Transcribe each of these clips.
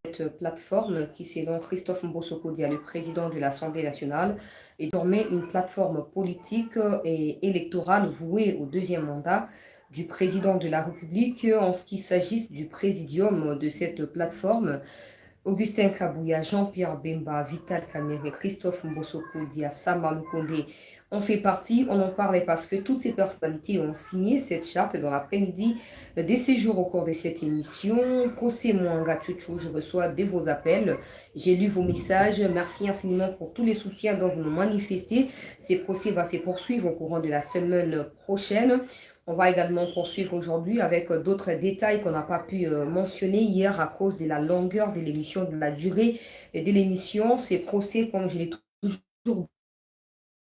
cette plateforme qui, selon Christophe Mbosso-Kodia, le président de l'Assemblée nationale, est désormais une plateforme politique et électorale vouée au deuxième mandat du président de la République. En ce qui s'agisse du présidium de cette plateforme, Augustin Kabouya, Jean-Pierre Bemba, Vital Kamerhe, Christophe Mbosso-Kodia, Sama Lukonde on fait partie, on en parlait parce que toutes ces personnalités ont signé cette charte dans l'après-midi des séjours au cours de cette émission. Kosé Mwanga Tchouchou, je reçois de vos appels. J'ai lu vos messages. Merci infiniment pour tous les soutiens dont vous nous manifestez. Ces procès vont se poursuivre au courant de la semaine prochaine. On va également poursuivre aujourd'hui avec d'autres détails qu'on n'a pas pu mentionner hier à cause de la longueur de l'émission, de la durée de l'émission. Ces procès, comme je l'ai toujours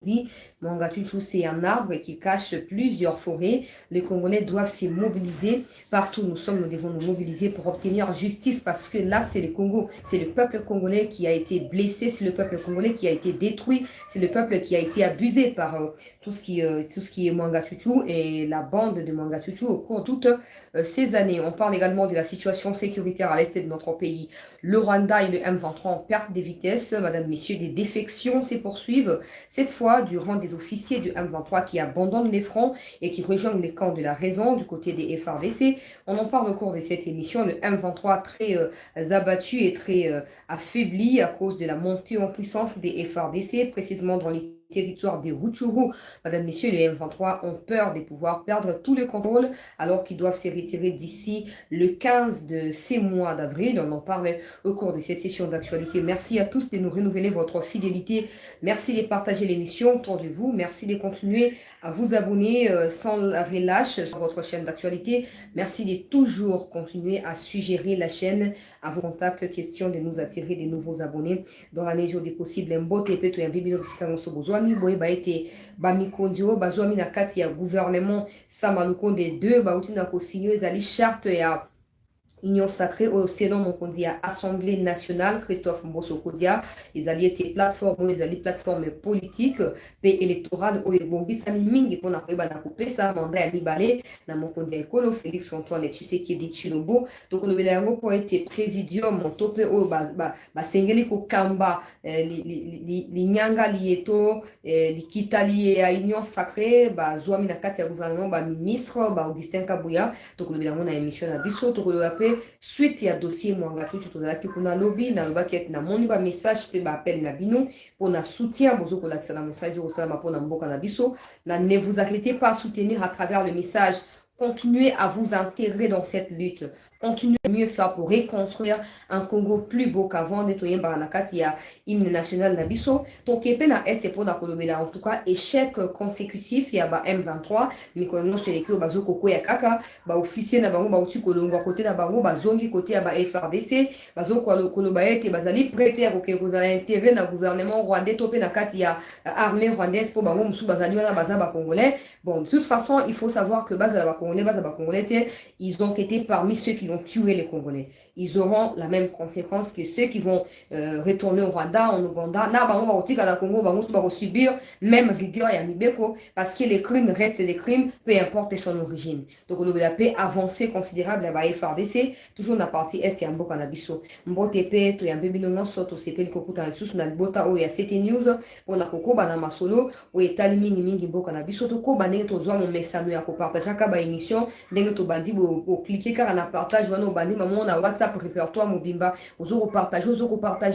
dit, Mwanga Tchouchou, c'est un arbre qui cache plusieurs forêts. Les Congolais doivent se mobiliser. Partout où nous devons nous mobiliser pour obtenir justice parce que là, c'est le Congo. C'est le peuple congolais qui a été blessé, c'est le peuple congolais qui a été détruit, c'est le peuple qui a été abusé par tout ce qui est Mwanga Tchouchou et la bande de Mwanga Tchouchou au cours de toutes ces années. On parle également de la situation sécuritaire à l'est de notre pays. Le Rwanda et le M23 en perte de vitesse. Madame, messieurs, des défections se poursuivent. Cette fois, durant des officiers du M23 qui abandonnent les fronts et qui rejoignent les camps de la raison du côté des FRDC. On en parle au cours de cette émission. Le M23 très abattu et très affaibli à cause de la montée en puissance des FRDC, précisément dans les territoire des Rutshuru. Madame, messieurs, les M23 ont peur de pouvoir perdre tout le contrôle alors qu'ils doivent se retirer d'ici le 15 de ces mois d'avril. On en parle au cours de cette session d'actualité. Merci à tous de nous renouveler votre fidélité. Merci de partager l'émission autour de vous. Merci de continuer à vous abonner sans relâche sur votre chaîne d'actualité. Merci de toujours continuer à suggérer la chaîne à vos contacts, question de nous attirer de nouveaux abonnés dans la mesure des possibles. Mbote peto ya bibi sikango bozwami boye baete bamikondio bazwami na kati ya gouvernement Samalukonde 2 bauti na kosinyo ezali charte ya Union sacrée au Sénat, on dit à Assemblée nationale, Christophe Mbosso-Kodia, ils allaient être plateforme, ils allaient plateforme politique, paix électorale, au Ebongi, Sami Mingi, pour n'après na couper ça, mandat à Libalé, na mon kondia écolo, Félix Antoine Tshisekedi Tshilombo, donc on avait un pour être présidium, on tope au Sengeli Kokamba, les Nyanga Lieto, les Kitali à Union sacrée, Zouami Nakati à gouvernement, ministre, Augustin Kabouya, donc on avait une émission à Bissot, donc on avait suite ya dossier Mwanga Tchouchou tozalaki kuna lobby na lobaki ete na moni ba message pe ba appel na bino pour na soutien bozo ko lakisa na message au salama pour na mboka na biso na ne vous inquiétez pas à soutenir à travers le message. Continuez à vous intégrer dans cette lutte. Continuez à mieux faire pour reconstruire un Congo plus beau qu'avant. Nettoyer Baranakati ya hymne national Nabiso. Donc, na est pour na en tout cas, échec consécutif ya ba M23. Mais quand on se l'écrit au bazo koko ya kaka, ba officier na bango ba uti kolongo à côté na bango ba zongi côté ya ba FRDC, bazo kolobaete bazali prêter à koke vous avez intérêt na gouvernement rwandais topé na kati ya armée rwandaise pour bango musu bazali wana baza ba congolais. Bon, de toute façon, il faut savoir que Bazaba Congolais, ils ont été parmi ceux qui vont tuer les Congolais. Ils auront la même conséquence que ceux qui vont retourner au Rwanda, en Ouganda. Na bango baotika na Congo, bango va subir même rigueur et amibeko parce que les crimes restent des crimes, peu importe son origine. Donc on a pu avancer considérable à FRDC, toujours na partie est et en Boka na biso. Mbotepe to ya mbebino nyoso to sepeli kokuta na susu na libota o ya CT News pour na kokoba na masolo o etali mingi Boka na biso to koba ndenge tozwa mo mesano ya kopartager ka ba émission ndenge to bandi bo cliquer car na partage wana bandi maman na WhatsApp répertoire mobimba ozo partager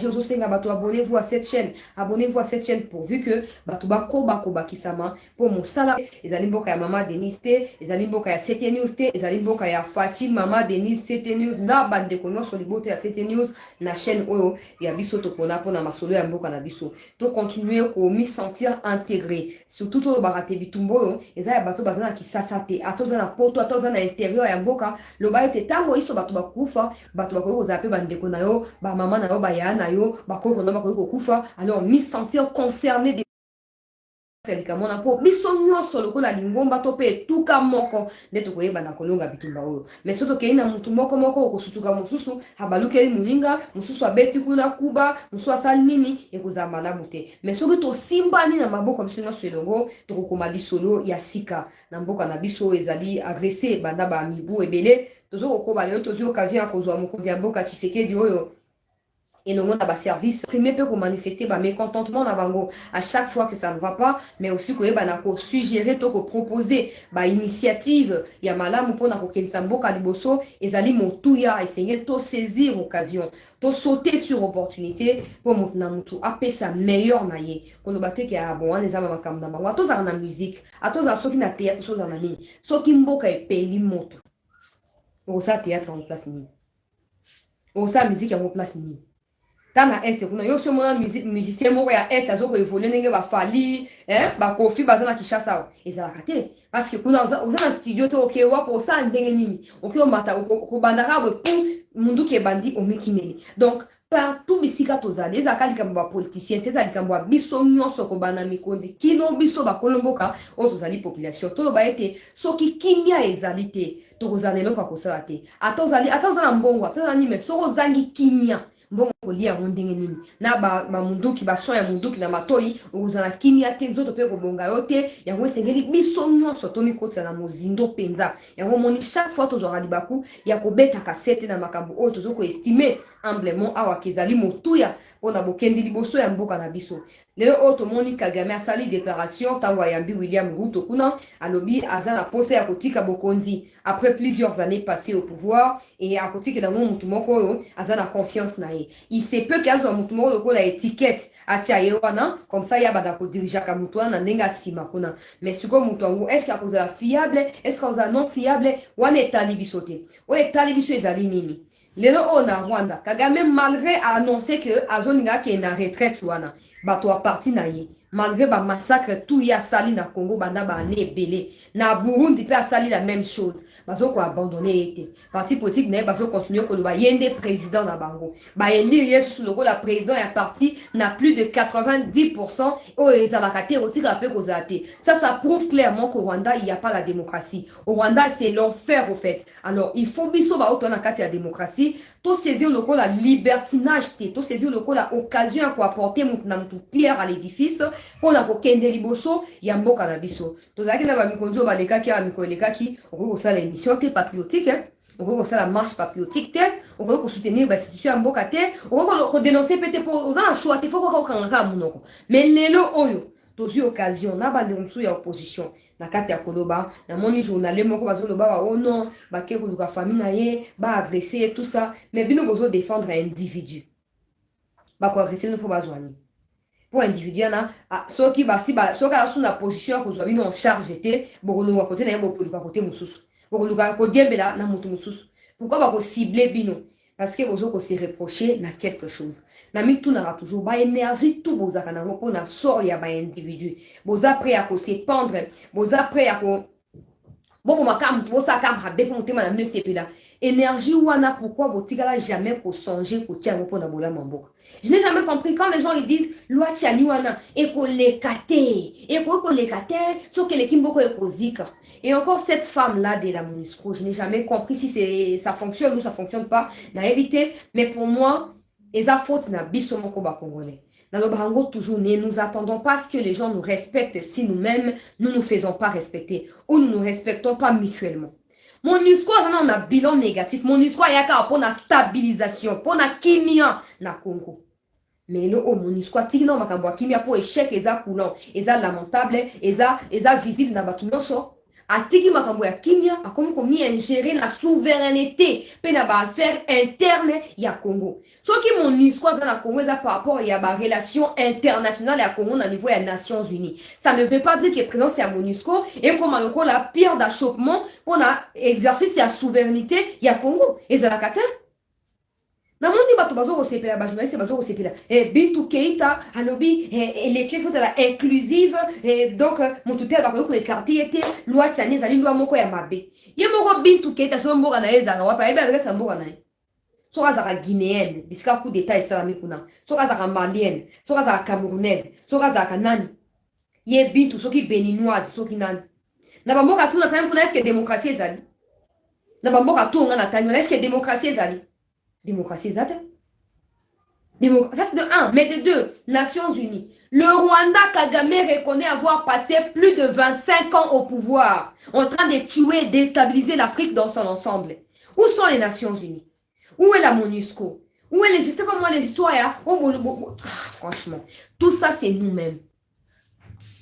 ozo senga bato abonnez-vous à cette chaîne pourvu que bato ba koba kisama pour mon sala ezali mboka ya mama Denise te ezali mboka ya CT News te ezali mboka ya Fatima mama Denise CT News na bande konyo sur libote ya CT News na chaîne oyo ya biso to pona masolo ya mboka na biso to continuer ko mi sentir intégré surtout to barate bitumbo eza ya bato bazana kisasa te atoza na poto atoza na intérieur ya mboka loba ete tango iso bato bakufa bato bakoki kozala pe bandeko na yo bamama na yo bayaya na yo bakoko na bakoki kokufa alors mi sentir concerné de likamona po biso nyonso lokola lingomba to pe etuka moko nde tokoyeba na kolonga bitumba oyo mais soki tokei na mutu moko okosutuka mosusu abalukeli moninga mosusu abeti kuna kuba mosusu asali nini ekozala malamu te mais soki tosimbani na maboko biso nyonso elongo tokokoma lisolo ya sika na mboka na biso ezali agressé banda ba mibu ebele tozokokoba lelo tozwi occasion ya kozwa mokonzi ya mboka Tshisekedi oyo et nous avons service premier peut manifester mécontentement na bango à chaque fois que ça ne va pas, mais aussi que ko suggérer to ko proposer initiative ya malamu pona ko kenisa mboka liboso ezali motuya essayer to saisir occasion to sauter sur opportunité pour mutuna mutu apesa meilleur na ye ko lobate ke bon les aba makambo na bango to za na musique atoza soki na théâtre so za na nini soki mboka epeli moto o sa théâtre en place ni o sa musique en place ni tana este kuna yo sio mwana musicien moko ya este azoko evolue ndenge bafali bakofi baza na Kinshasa ezalaka te parce que kuna oza na studio to oke wapo osala ndenge nini oke omata okobandaka bwe pu munduki ebandi omekimeli donc partout bisika tozali ezalaka likambo bapoliticien te eza likambo ya biso nyonso kobanda mikondi kino biso bakolomboka oyo tozali population toyoba ete soki kimia ezali te tokozala eloko ya kosala te ata oza na mbongo ata oza nime soki ozangi kimia mbongo kolia yango ndenge nini na bamunduki bason ya munduki na matoi okozala kimia te nzoto mpe kobonga yo te yango esengeli biso nyonso tomikotisa na mozindo mpenza yango moni chaque fois tozwaka libaku ya kobetaka sete na makambo oyo tozokoestime humblement awa ezali motuya mpona bokendi liboso ya mboka na biso lelo oyo tomoni Kagame asali déclaration ntango ayambi William Ruto kuna alobi aza na posa ya kotika bokonzi après plusieurs années passées au pouvoir et akotikela ngo mutu moko oyo aza na confiance na ye il se peut qu'azwa mutu moko lokola étiquette atia ye wana comme ça ya bada kodirijaka mutu wana na ndenge asima kuna mais sikoyo mutu yango est ce que akozala fiable est ce que akozala non fiable wana etali biso te oyo etali biso ezali nini lelo oyo na Rwanda Kagame malgré annoncé que azolinga ke na retraite wana bato aparti na ye malgré ba massacre tout ya sali na Congo banda ba ane ebele na Burundi pe asali la même chose bazo ko abandonner ete parti politique na bazo continuer ko ba yende président na bango ba élire yesu loko la président ya parti na plus de 90% o ezalaka te otika pe kozate ça prouve clairement qu'au Rwanda il y a pas la démocratie au Rwanda c'est l'enfer au fait alors il faut biso ba auto na kati ya démocratie to saisir loko la libertinage te to saisir loko la occasion à apporter mutu pierre à l'édifice pour la kokende liboso ya mboka na biso tozalaki na ba mikonzo balekaki ya mikolekaki okosala émission te patriotique okosala marche patriotique te okosoutenir ba institution ya mboka te okodénoncer pete po oza na choix te faut kokangaka munoko mais lelo oyo tozwi occasion na bandeko mosusu ya opposition na kati ya koloba namoni journaliste moko bazoloba ba oh non bake koluka famille na ye baagresser tout ça mais bino bozodéfendre un individu bakoagresser bino mpo bazwani pour individu na soki soki asu na position ya kozwa bino en charge te bokolunga kote na ye bokoluka kote mosusu bokoluka kodiembela na motu mosusu pourquoi bakocible bino parce que bozokose reprocher na quelque chose na mitunaka toujours ba énergie tout bozaka nango mpona sort ya baindividu boza prêt ya kosependre boza prêt ya ko bokomaka mutu bosaka mabe mpo motema na bino esepela énergie wana pourquoi botikala jamais kosonger kotia yango mpona bolama mboka je n'ai jamais compris quand les gens ils disent loi tiani wana ekoleka te soki eleki mboka ekozika et encore cette femme-là de la MONUSCO, je n'ai jamais compris si ça fonctionne ou ça fonctionne pas. N'a évité, mais pour moi, et ça faute na biso moko ba congolais. Dans le Bango toujours, ne nous attendons pas à ce que les gens nous respectent si nous-mêmes nous ne nous faisons pas respecter ou nous ne nous respectons pas mutuellement. MONUSCO on a un bilan négatif. MONUSCO y a pour la stabilisation, pour la kimia na Congo. Mais le MONUSCO tigno makambo kimia pour échec eza coulant, eza lamentable, eza visible na batu nyonso. Atiki makambo ya kimia akomi komi ingérer la souveraineté pe na ba affaire interne ya Congo. Soki MONUSCO za na Congo za par rapport ya ba relation internationale ya Congo na niveau ya Nations Unies. Ça ne veut pas dire que présence ya MONUSCO et comme la pierre d'achoppement pour na exercice ya souveraineté ya Congo. Ezalaka te. Na mondi bato bazo kosepela ba journaliste bazo kosepela Bintou Keita alobi les chefs de la inclusive donc motutel ba ko écarter était loi tchane zali loi moko ya mabe ye moko Bintou Keita so mboka na ezala wa pa ebe adresse mboka na so azaka guinéenne bisika coup d'état islamique kuna so azaka malienne so azaka camerounaise so azaka nani ye Bintou soki béninoise soki nani na ba mboka tuna quand même kuna est-ce que démocratie ezali na ba mboka tunga na tani est-ce que démocratie ezali démocratie ça c'est de un, mais de deux, Nations Unies. Le Rwanda Kagame reconnaît avoir passé plus de 25 ans au pouvoir, en train de tuer, déstabiliser l'Afrique dans son ensemble. Où sont les Nations Unies? Où est la MONUSCO? Où est les, je sais pas moi, les histoires, hein? Franchement, tout ça, c'est nous-mêmes.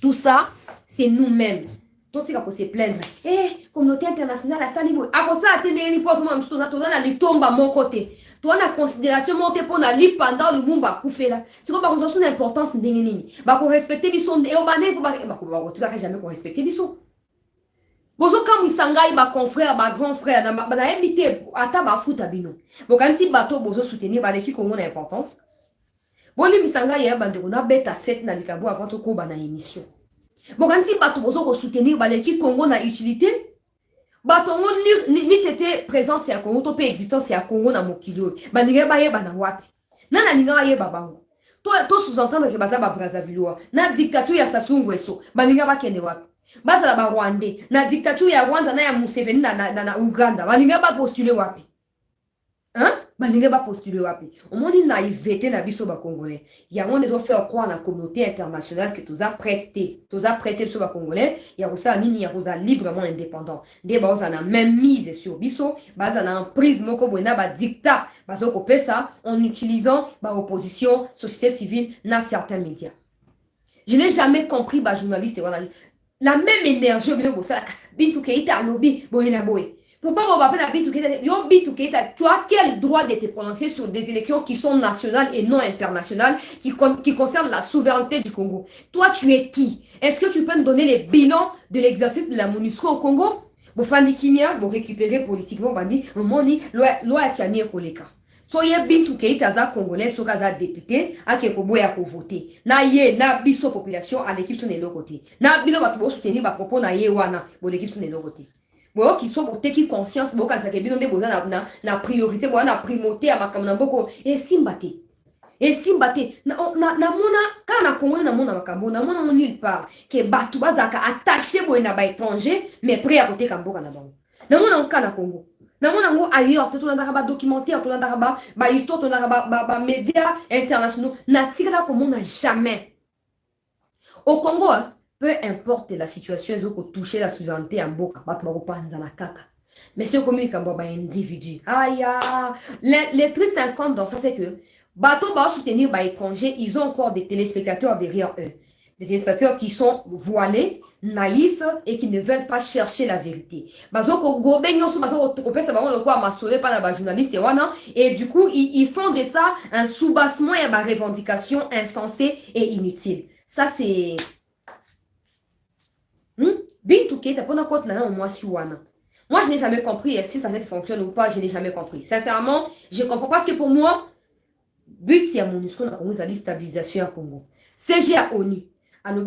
Tout ça, c'est nous-mêmes. Donc, tu vas se plaindre. Communauté internationale, la salibo. Après ça, tu as une pause, moi, tu as une tombe à mon côté. Tu as une considération montée pour la libre pendant le monde va couper là. C'est comme par exemple une importance de nini. Bah, pour respecter bison et au bané, tu vas jamais respecter bison. Bozo quand Missanga, ma confrère, ma grand frère, na invité à ta foot à bino. Bon, quand si bateau bozo soutenir, bah, les filles ont une importance. Bon, les Missanga, il y a un bande, on a bête à 7 na likabo avant de couper na émission. Bon, quand si bateau bozo soutenir, bah, les filles Congo na utilité. Bateau ni tete présence ya Congo, to pe existence ya Congo na mokilio. Bah, ni ba ye ba na wapi. Nana ninga ye babango. To sous-entendre que baza ba Brazzaville. Na dictature ya Sassou Nguesso. Bah, ninga ba kende wapi. Baza ba Rwandais. Na dictature ya Rwanda na ya Museveni na Uganda. Bah, ninga ba postuler wapi. Hein? Balinga ba postuler wapi. Au moins il naïveté na biso ba congolais. Ya on doit faire croire à la communauté internationale que tous a prêté biso ba congolais, ya ça nini ya rosa librement indépendant. Des ba na même mise sur biso, ba na un prise moko boina ba dictat, ba zo ko ça en utilisant ba opposition, société civile na certains médias. Je n'ai jamais compris ba journaliste la même énergie bi ça Bintou Keita lobby boina boy. Pourquoi on va appeler la Bintou Keita? Tu as quel droit de te prononcer sur des élections qui sont nationales et non internationales, qui concernent la souveraineté du Congo? Toi, tu es qui? Est-ce que tu peux me donner les bilans de l'exercice de la MONUSCO au Congo? Vous faites Kimia, vous récupérez politiquement, bandi, moni, loi Tchani Koleka. Soyez Bintou Keita za congolais, soka za député, a ke koboya ko voter. Na ye, na biso population, à l'équipe son de côté. Na bilo ba to soutenir ba propos na ye wana, bo l'équipe son de côté. Bon, qui sont pour qui conscience, bon, quand ça fait bien, on a na priorité, bon, na primauté à ma caméra, beaucoup, et simbate. Na mona, quand na Congo, na mona makambo, na mona nulle part, que batu bazaka attaché, bon, na ba étranger, mais prêt à côté kambo, na bango. Na mona, on na Congo. Na mona, on ailleurs, tout le monde documentaire, tout le monde ba histoire, tout le monde ba médias internationaux, na tika comme on n'a jamais. Au Congo, hein, peu importe la situation, ils ont touché la souveraineté en boka, mais c'est comme un individu. Aïe, les tristes incomptes dans ça, c'est que bateau va soutenir les étrangers, ils ont encore des téléspectateurs derrière eux. Des téléspectateurs qui sont voilés, naïfs et qui ne veulent pas chercher la vérité. Et du coup, ils font de ça un soubassement et une revendication insensée et inutile. Ça, c'est... Bintou Keita, moi, je n'ai jamais compris si ça fonctionne ou pas, je n'ai jamais compris. Sincèrement, je ne comprends pas parce que pour moi, but c'est à MONUSCO, on a la stabilisation à Congo. CG à ONU. Alors,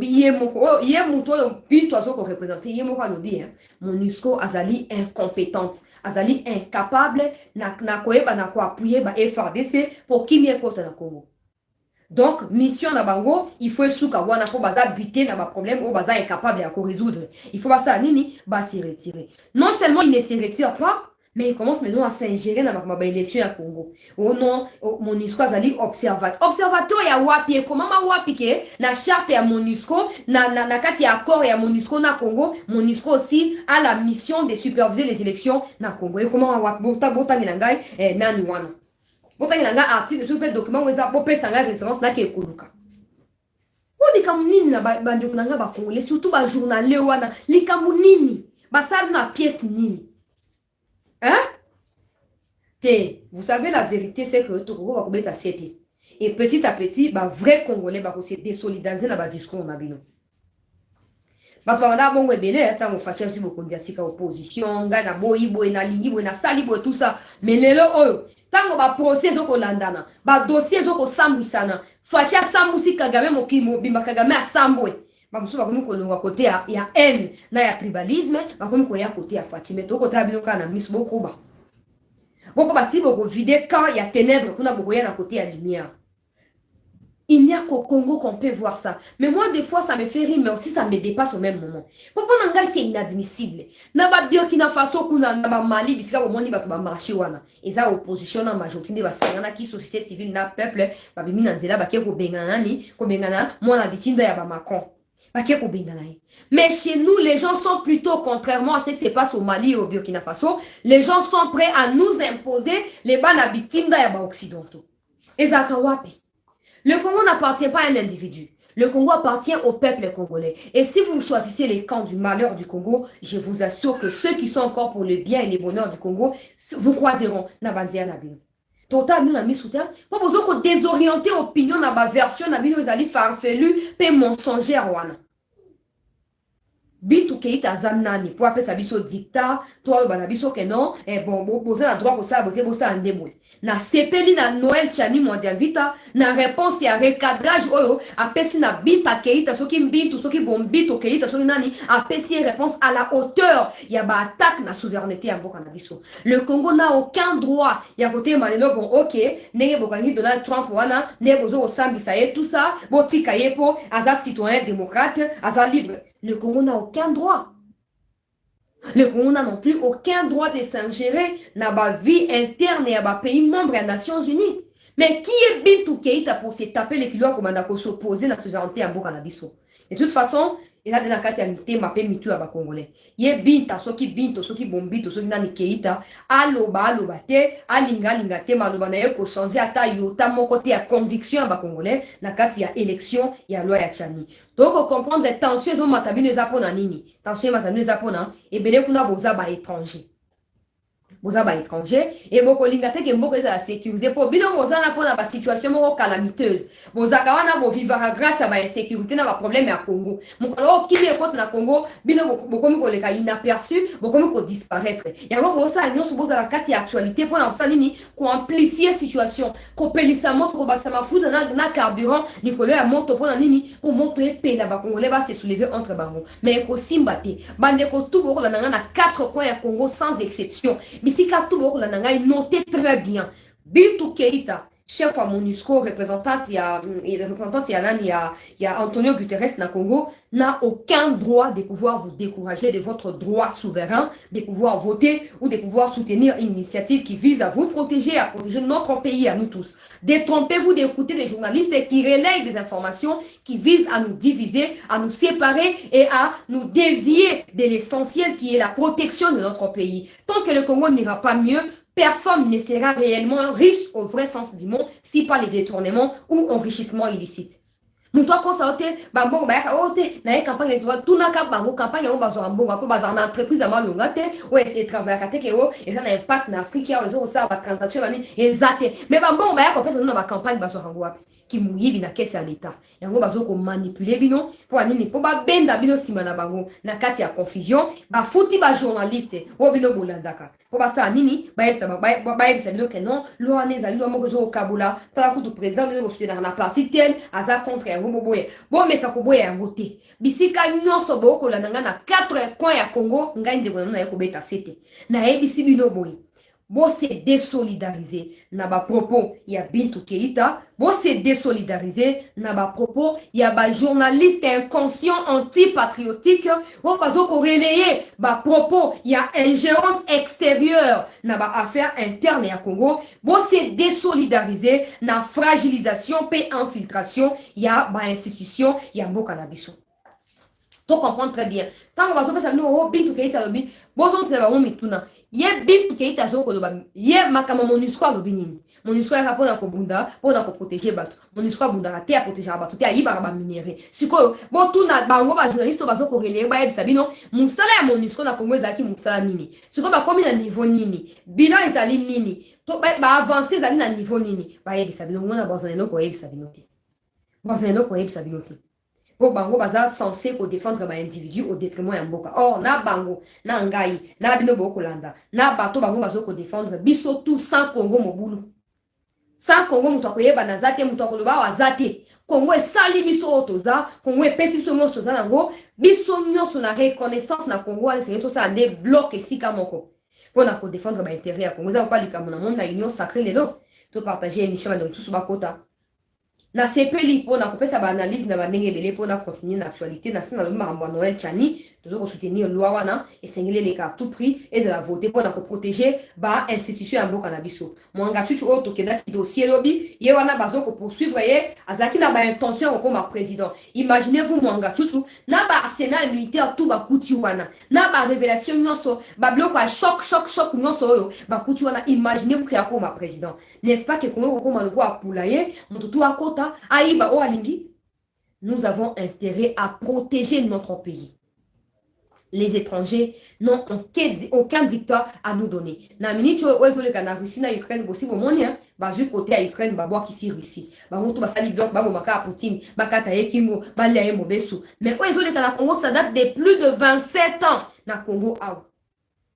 MONUSCO azali incompétente, azali incapable, na appuyer FARDC pour qui m'y côté na Congo. Donc, mission na bango, il faut souka wana ko baza buter na ba problème ou baza incapable à résoudre. Il faut pas ça nini, ba se retirer. Non seulement il ne se retire pas, mais il commence maintenant à s'ingérer dans ma élection à Congo. Oh non, MONUSCO azali observateur ya wapi, comment ma wapi ke na charte ya MONUSCO, na kati ya accord ya MONUSCO na Congo, MONUSCO aussi a la mission de superviser les élections na Congo. Et comment wapi bota ngai nani wana. Bota nanga article sur le document où ça peut faire référence na ke koluka. On dit comme nini na bandi kunanga ba Congolais, surtout ba journaliste wana, li kamu nini, ba sa na pièce nini. Hein? Vous savez, la vérité, c'est que Togo va commettre à 7. Et petit à petit, bah, vrai Congolais va se désolidariser dans le discours. Bah, pendant bon webélé, tant on fait sur beaucoup de opposition, gana boy, boy, na lingi, boy, na sali, boy, tout ça. Mais les lots, tant on va procès au landana, bah, dossier au sambisana, fatia sambusi kagame mokimo, bimba kagame a sambwe. Bamusu bakomi kolongwa côté ya haine na ya tribalisme, bakomi koya côté ya Fatima to côté biloka na miss bokoba. Bokoba ti boko vider quand il y a ténèbres kuna bokoya na côté ya lumière. Il n'y a qu'au Congo qu'on peut voir ça. Mais moi, des fois, ça me fait rire, mais aussi ça me dépasse au même moment. Pourquoi Nangai, c'est inadmissible. Naba Burkina Faso, kuna naba Mali, bisika au monde, batu ba marché wana. Et ça, opposition, na majorité, ba sayana qui société civile, na peuple, ba bimi nanzela, ba ke ko bengana ni, ko bengana, moi na bitinda ya ba Macron. Mais chez nous, les gens sont plutôt, contrairement à ce qui se passe au Mali et au Burkina Faso, les gens sont prêts à nous imposer les banabitines d'Ayaba occidentaux. Ezaka wapi. Le Congo n'appartient pas à un individu. Le Congo appartient au peuple congolais. Et si vous choisissez les camps du malheur du Congo, je vous assure que ceux qui sont encore pour le bien et le bonheur du Congo, vous croiseront Nabandia Nabino. Total, nous, mis sous terre. Pas besoin de désorienter l'opinion dans ma version, Nabino, ils allaient farfelu, pe mensongère, wana. Bintu Keita Zamnani, pour appeler sa biso dictat, toi, le biso que non, et bon, vous avez droit pour ça, vous avez un déboule. Na sepeli na Noël Chani mondial vita, na réponse ya recadrage oyo, apesi na Binta Keita, soki Bintu, soki Bombito Keita, soki nani, apesi réponse à la hauteur, ya ba attaque na souveraineté ya mboka na biso. Le Congo n'a aucun droit, ya côté malelo bon, ok, nenge bokangi Donald Trump wana, ne bozo osambisa ye, tout ça, botika ye po, aza citoyen démocrate, aza libre. Le Congo n'a aucun droit. Le Congo n'a non plus aucun droit de s'ingérer dans la vie interne et à pays membre des Nations Unies. Mais qui est Bintou Keita pour se taper les kilos comme on s'opposer à la souveraineté à Bokanabiso? De toute façon, il y a des gens qui ont mappé mitu à Congolais. Il y a Binta, Binto, Bombito, Nani Keita, aloba te, alinga te, maloba na yeko changer ata yota mon côté à conviction à Congolais, na kati ya élection, ya loi ya Tchani. Donc, comprendre les tensions ont matabine les apona nini. Tensions matabine les apona, et belé kuna boza ba étranger. Boza ba étranger, et moko lingate ke moko eza sécurisé pour bino boza na pona ba situation moko calamiteuse. Boza kawana bo vivara grâce à ba insécurité na ba problème ya Congo. Moko lo kimi ekote na Congo, bino boko miko leka inaperçu, boko miko disparaître. Ya moko boza nyonso boza la kati ya actualité pour na nini ko amplifier situation, ko pelisa moto ko bakisa mafuta na carburant, nikolo ya moto pour na nini, ko moto epé na ba Congolais ba se soulever entre bango. Mais ko simbate, bande ko tout boko la na 4 coins ya Congo sans exception. Si Katoubo la nanga noté très bien. Bintou Keita, chef à MONUSCO, représentant il y a Antonio Guterres na Congo, n'a aucun droit de pouvoir vous décourager de votre droit souverain, de pouvoir voter ou de pouvoir soutenir une initiative qui vise à vous protéger, à protéger notre pays, à nous tous. Détrompez-vous d'écouter des journalistes qui relayent des informations qui visent à nous diviser, à nous séparer et à nous dévier de l'essentiel qui est la protection de notre pays. Tant que le Congo n'ira pas mieux, personne ne sera réellement riche au vrai sens du mot, si pas les détournements ou enrichissement illicite. Nous toi qu'on s'aote, bango ba ka ote, na campagne de tout na ka bango campagne on bazo mbonga po bazo na entreprise ama longate, ouais c'est travail ka teke o et ça na impact na Afrique ya zo ça ba transaction bani exact. Mais bango ba ka pesa na ba campagne bazo hango wapi. Qui mouille na caisse à l'état. Yango bazo ko manipuler bino pour anini po ba benda bino sima na bango na kati ya confusion, ba futi ba journaliste, o bino bolandaka. Po ba sa nini, ba yesa ba yesa bino que non, lo aneza lo mo zo kabula, ta ku du président bino soutenir na parti tel, aza contre yango boye. Bon mais ka ko boye yango te. Bisika nyonso boko la nanga na 4 coins ya Congo, ngai ndeko na yako beta sete. Na ebisi bino boye. Bon se désolidariser na ba propos ya Bintou Keita, bon se désolidariser na ba propos ya ba journaliste inconscient antipatriotique, bon bazo ko relayer ba propos ya ingérence extérieure na ba affaire interne ya Congo, bon se désolidariser na fragilisation pe infiltration ya ba institution ya mboka na biso. Tu comprends très bien. Tant que bazo pesa no Bintou Keita lobi, bozo se ba mo mituna. Ye Bintou Keita zo ko loba ye makama MONUSCO lobi nini MONUSCO ya rapona ko bunda pona ko protéger bato MONUSCO bunda te a protéger bato te a yiba ba minéré siko bo tuna bango ba journaliste bazo ko relayer ba yebisa bino musala ya MONUSCO na Congo ezaki musala nini siko ba komi na niveau nini bilan ezali nini to ba avancer ezali na niveau nini ba yebisa bino ngona bazana ko yebisa bino te bazana ko yebisa bino te. Bango baza censé ko défendre ba individu au détriment ya mboka. Or na bango na ngai na bino bokolanda na bato bango bazo ko défendre biso tout sans Congo mobulu. Sans Congo muto akoyeba na zate muto akoloba wa zate. Congo esali biso otoza, Congo epesi biso nyonso toza nango, biso nyonso na reconnaissance na Congo ala sengi tosa ande bloc esika moko. Pona ko défendre ba intérêt ya Congo za ko likambo na monde na union sacrée lelo. To partager émission na donc sous bakota. Na sepeli po na kopesa ba analyse na ba ndenge belé po na continuer na actualité na sina lomba mbo Noël Tchani Toujours soutenir loi wana et singler les cas à tout prix et de la voter pour protéger ba institution en boka na biso. Mwanga tuchu o tokenda ki dossier lobby, ye wana bazo ko poursuivre ye azaki na ba intention comme président. Imaginez-vous mwanga tuchu na ba arsenal militaire tout ba kuti wana. Na ba révélation nyonso, ba bloc à choc nyonso yo, ba kuti wana imaginez-vous que comme président. N'est-ce pas que Congo comme le roi poulailler, mututu akota, aiba o alingi. Nous avons intérêt à protéger notre pays. Les étrangers n'ont aucun dictat à nous donner. Na minute où est-ce que la Russie na Ukraine aussi au monde hein, bazu côté à Ukraine ba bois qui si Russie. Ba mutu ba sali bloc ba maka Poutine, ba kata yekingo, ba lia mobesu. Mais où est-ce que la Congo ça date de plus de 27 ans na Congo ah.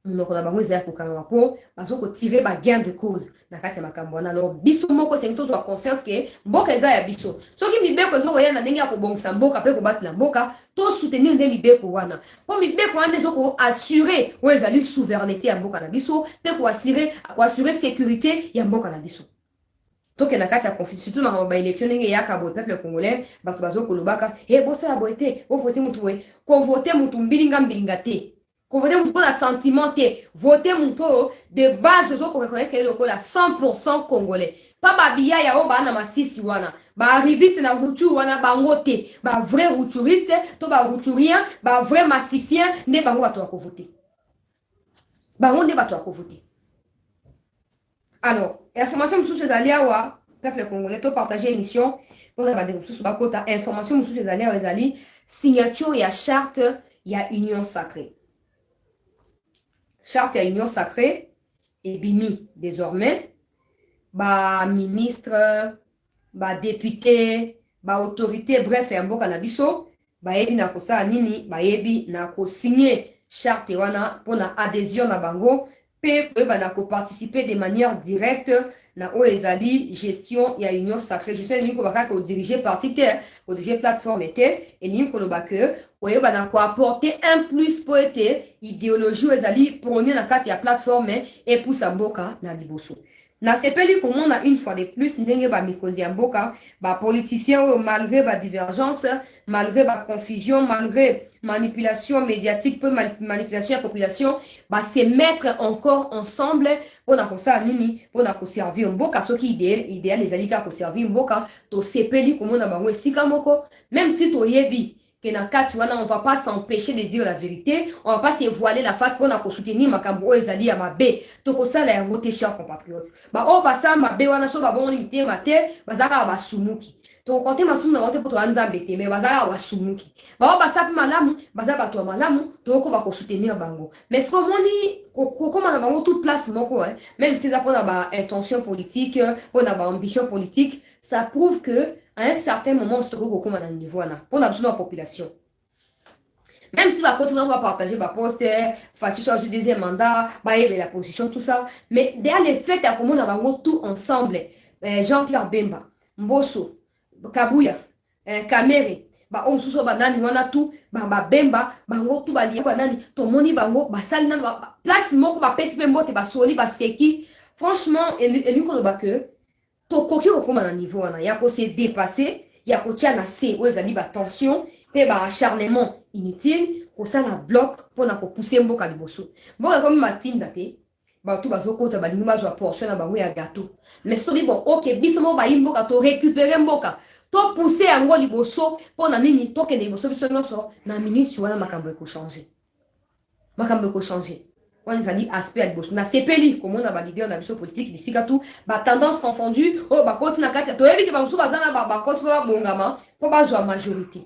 Donc on a bango za ko kanga po bazo ko tirer ba gain de cause na kati makambo na alors biso moko c'est une conscience que mboka eza ya biso. Soki mibeko zo koya na ndenge ya ko bongisa mboka pe ko batla mboka to soutenir nde mibeko wana. Po mibeko wana zo ko assurer ou ezali souveraineté ya mboka na biso pe ko assurer sécurité ya mboka na biso. Donc na kati ya conflit surtout na ba élection ndenge ya ka bo peuple congolais bato bazo ko lobaka bosa ya boete bo voter mutu we ko voter mutu mbilinga te. Qu'on vote mon la sentimenté, voter mon taux de base de qu'on reconnaît que le 100% congolais. Pas babia ya o ba na masisi wana. Ba arriviste na rutu wana bangote, ba vrai ruturiste, to ba ruturien, ba vrai massicien ne bango bato ko voter. Bango ne bato ko voter. Alors, information sous ces aléas wa peuple congolais to partager émission on va dire sous ba kota information sous ces aléas ezali signature ya charte ya union sacrée. Charte à union sacrée et bimi désormais ba ministre ba député ba autorité bref un beau cannabiso ba yebi na kosa nini ba yebi na ko signer charte wana pour na adhésion na bango pe ba na ko participer de manière directe na o ezali gestion ya union sacrée gestion ni ko baka ko diriger parti te ko diriger plateforme te et ni ko lo baka oye bana ko apporter un plus pour être idéologie ezali prôner na kati ya plateforme et pour sa mboka na liboso na sepeli ko mona une fois de plus ndenge ba mikozi ya mboka ba politiciens malgré ba divergence malgré ba confusion malgré manipulation médiatique peu manipulation de la population ba se mettre encore ensemble pour na kosa nini pour na ko servir mboka soki idéal les alika ko servir mboka to sepeli ko mona bango esika moko même si to yebi que na kati wana on va pas s'empêcher de dire la vérité, on va pas se voiler la face pour na ko soutenir makambo ezali ya mabe to ko sala ya ngote chers compatriotes ba o ba sa mabe wana so ba bon limité mate bazaka ba sumuki to ko te masumu na ngote poto anzambe te mais bazaka ba sumuki ba o ba sa malamu bazaka to malamu to ko ba ko soutenir bango mais ce qu'on moni ko comment na bango toute place moko hein même si ça pour na ba intention politique pour na ba ambition politique ça prouve que à un certain moment, on se trouve comme à un niveau pour la population. Même si va continuer à partager ma poste, tu sois du deuxième mandat, la position, tout ça. Mais derrière les faits, on a tout ensemble. Jean-Pierre Bemba, Mbosso, Kabouya, Kamere, on se banani, on a tout, Bemba, tout bali, banani, ton moni bango, sali place moko, pesi mbote, soli, seki. Franchement, et nous qu'on a que tokoki kokoma na niveau wana ya ko se dépasser ya ko tia na se o ezali ba tension pe ba acharnement inutile ko sala bloc pour na ko pousser mboka liboso mboka comme matinda te ba tout bazo kota ba lingi bazo portion na bango ya gâteau mais soki bon OK biso mo ba mboka to récupérer mboka to pousser yango liboso pour na nini to kende liboso biso nyonso na minute wana makambo ko changer on ezali aspect à liboso na sepeli comme on a validé on a biso politique d'ici tout ba tendance confondue oh ba continue na kati to yebi ke ba musu bazana ba continue ba bongama po bazwa majorité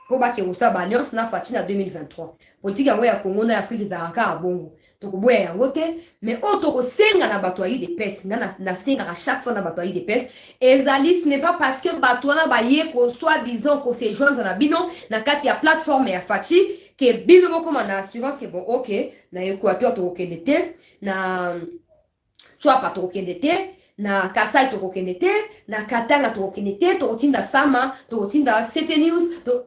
po ba ke usa ba alliance na fati na 2023 politique yango ya Congo na Afrique za ka bongo to ko boya yango te mais auto ko senga na batoyi de pes na senga à chaque fois na batoyi de pes ezali ce n'est pas parce que batona ba ye ko soit disant ko se joindre na bino na kati ya plateforme ya fati que bino moko na assurance que bon OK na Équateur to okende te na Chouapa to okende te na Kasai to okende te na Katanga to okende te to tinda Sama to tinda CT News to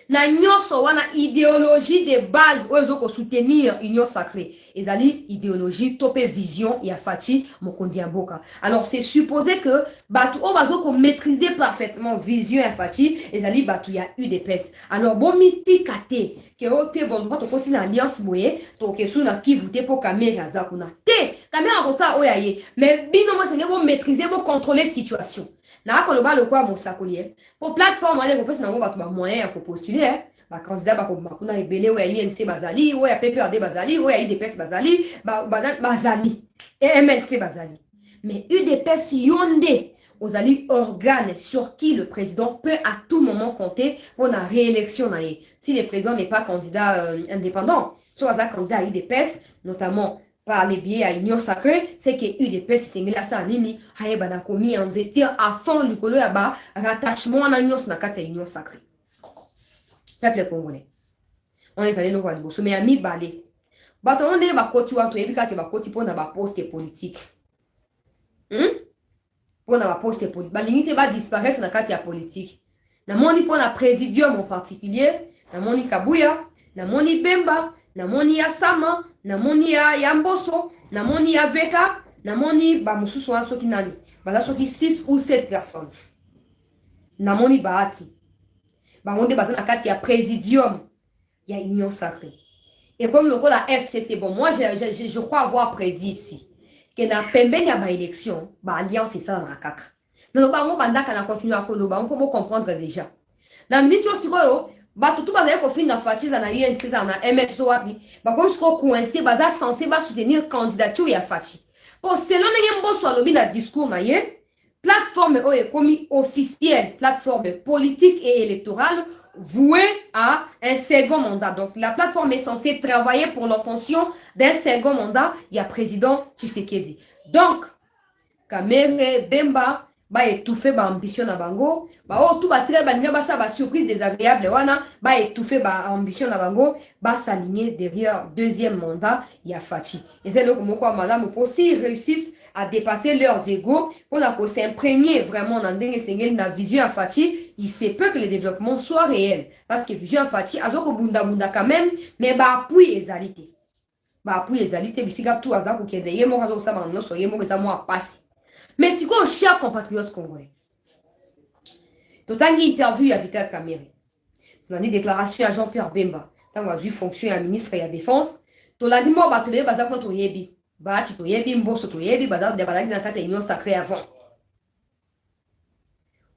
na nyonso wana idéologie de base ozo ko soutenir union sacrée ezali idéologie topé vision ya Fachi Mokondi ya Mboka. Alors c'est supposé que batu o bazo ko maîtriser parfaitement vision ya Fachi ezali batu ya UDPS. Alors bon mitika te que ote bon to continue alliance boye to ke suna Kivu te po caméra za kuna te caméra ko sa oyaye mais bino mo senge bon maîtriser bon contrôler situation na ko lo ba lo kwa mo sakolier pour plateforme ale ko pesa na ngo batu ba moyen ya ko postuler ba candidat ba ko makuna ebele o ya UNC bazali o ya PPRD bazali o ya UDPS bazali bazali et MLC bazali mais UDPS yonde aux alliés organes sur qui le président peut à tout moment compter pour la réélection. Si le président n'est pas candidat indépendant, soit un candidat à UDPS, notamment par les biais à Union Sacrée, c'est que UDPS, c'est que là, ça a mis à investir à fond le colo là-bas, rattachement à l'Union Sacrée. Peuple congolais. On est allé nous voir le boss, mais à mi balé. Bah, on est là, côté, on est là, côté pour un poste politique. Pour la poste politique. Bah, l'unité va disparaître dans la politique. Na moni pour la présidium en particulier, na moni Kabuya, na moni Bemba, na moni Yasama, na moni Yamboso, na moni Veka, na moni ba mususu wa soki nani. Ba soki 6 ou 7 personnes. Na moni Bahati. Ba monde ba na kati ya présidium, ya Union Sacrée. Et comme le rôle la FCC, bon moi je crois avoir prédit ici que na pembeni ya ba élection, ba alliance c'est ça dans la kaka. Non ba mo banda kana continuer à koloba, on peut comprendre déjà. Na minute aussi ko ba tout ba na ko fin na Fachi na UNC na MSO wapi, ba comme ce ko coincé ba za censé ba soutenir candidature ya Fachi. Pour selon les mboso alobi na discours na ye, plateforme commis officielle, plateforme politique et électorale vouée à un second mandat. Donc, la plateforme est censée travailler pour l'obtention d'un second mandat. Il y a président Tshisekedi. Donc, Kamere, Bemba, ba étouffer ba ambition na bango, ba tout ba très ba ba ça ba surprise désagréable wana, ba étouffer ba ambition na bango, ba s'aligner derrière deuxième mandat, il y a Fachi. Et c'est là comment quoi madame pour s'ils réussissent à dépasser leurs égos, pour s'imprégner vraiment dans la vision à Fachi, il se peut que le développement soit réel. Parce que vision à Fachi, azoko bunda bunda quand même, mais bah appui les alité. Bah appui les alité, bisiga tout azako qui est derrière moi, azoko ça m'a non soyez moi ça moi passe. Mais si quoi cher compatriotes congolais. Tout un interview à Vital Kamere. Dans une déclaration à Jean-Pierre Bemba, quand on a vu fonction à ministre et à défense, tout l'a dit moi battre bazak notre yebi. Bah, tu peux y aller, mbosso, tu y aller, bah, des balades dans ta union sacrée avant.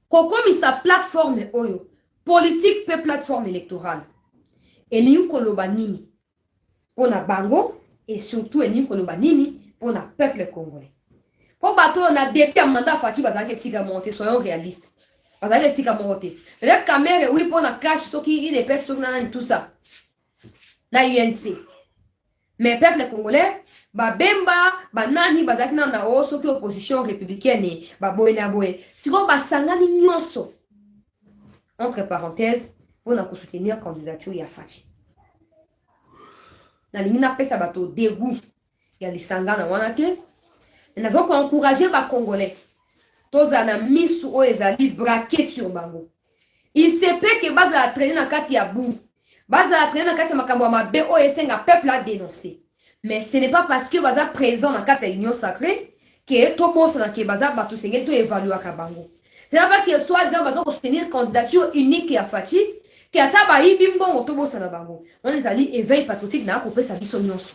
Comme sa plateforme oyo, politique pe plateforme électorale. Et l'in kolobanini pour na bango et surtout l'in kolobanini pour na peuple congolais. Pour bateau on a depuis un mandat Fachi bazake siga monter, soyons réalistes. Bazake siga monter. Peut-être caméra oui pour na cash ce qui il est personne tout ça. Na UNC. Mais peuple congolais ba Bemba ba nani bazaki na o soki opposition républicaine ba boye na boye siko ba sangani nyonso entre parenthèses pour na soutenir candidature ya Fachi na lingina pesa bato dégoût ya lisangana wana ke na zo ko encourager ba congolais toza na misu o ezali braqué sur bango il se peut que baza la traîner na kati ya bou baza la traîner na kati ya makambo ya mabe o esenga peuple a dénoncer. Mais ce n'est pas parce que baza présent dans la union sacrée que tout pense dans que baza batu sengel to évaluer à bango. C'est pas parce que soit disant baza pour soutenir candidature unique à Fachi que ata ba ibimbo to bossa na bango. On est allé éveil patriotique na ko pesa biso nyonso.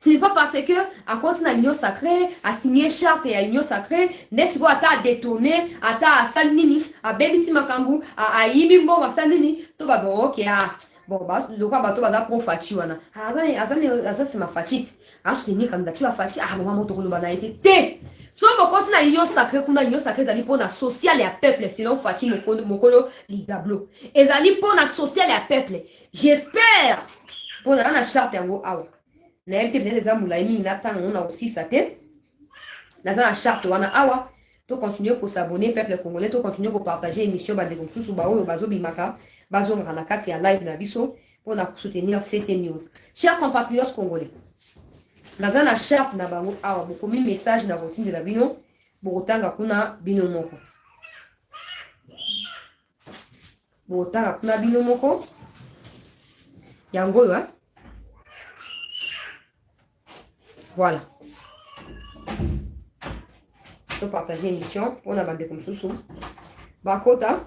Ce n'est pas parce que à compte na union sacrée a signé charte à union sacrée n'est-ce pas ata détourner ata salnini a bebisi makambu a ibimbo wa salnini to ba bon OK ah. Bon, bah, le quoi, bateau, bah, pour Fachi, wana. C'est ma Fachi. Ah, je tenais candidature à Fachi. Ah, bon, moi, mon tour, le banana était té. Soit on continue à l'union sacrée, qu'on a l'union sacrée, d'aller pour la sociale et à peuple, selon Fachi, mon colo, l'igablo. Et d'aller pour la sociale et à peuple. J'espère. Pour la charte, en gros, ah, ouais. N'a pas été bien des amours, là, on a aussi sa tête. Dans la charte, on a, ah, ouais. Tu continues pour s'abonner, peuple congolais, tu continues pour partager l'émission, bah, des conflits, ou bah, ou bazo bimaka. Bazo Mranakati à live na biso pour soutenir CT News. Chers compatriotes congolais, dans la charte na bango awa beaucoup mis message na routine de la bino botanga kuna bino moko. Botanga kuna bino moko. Yango hein. Voilà. Je peux partager l'émission. On a bandé comme sous. Bakota.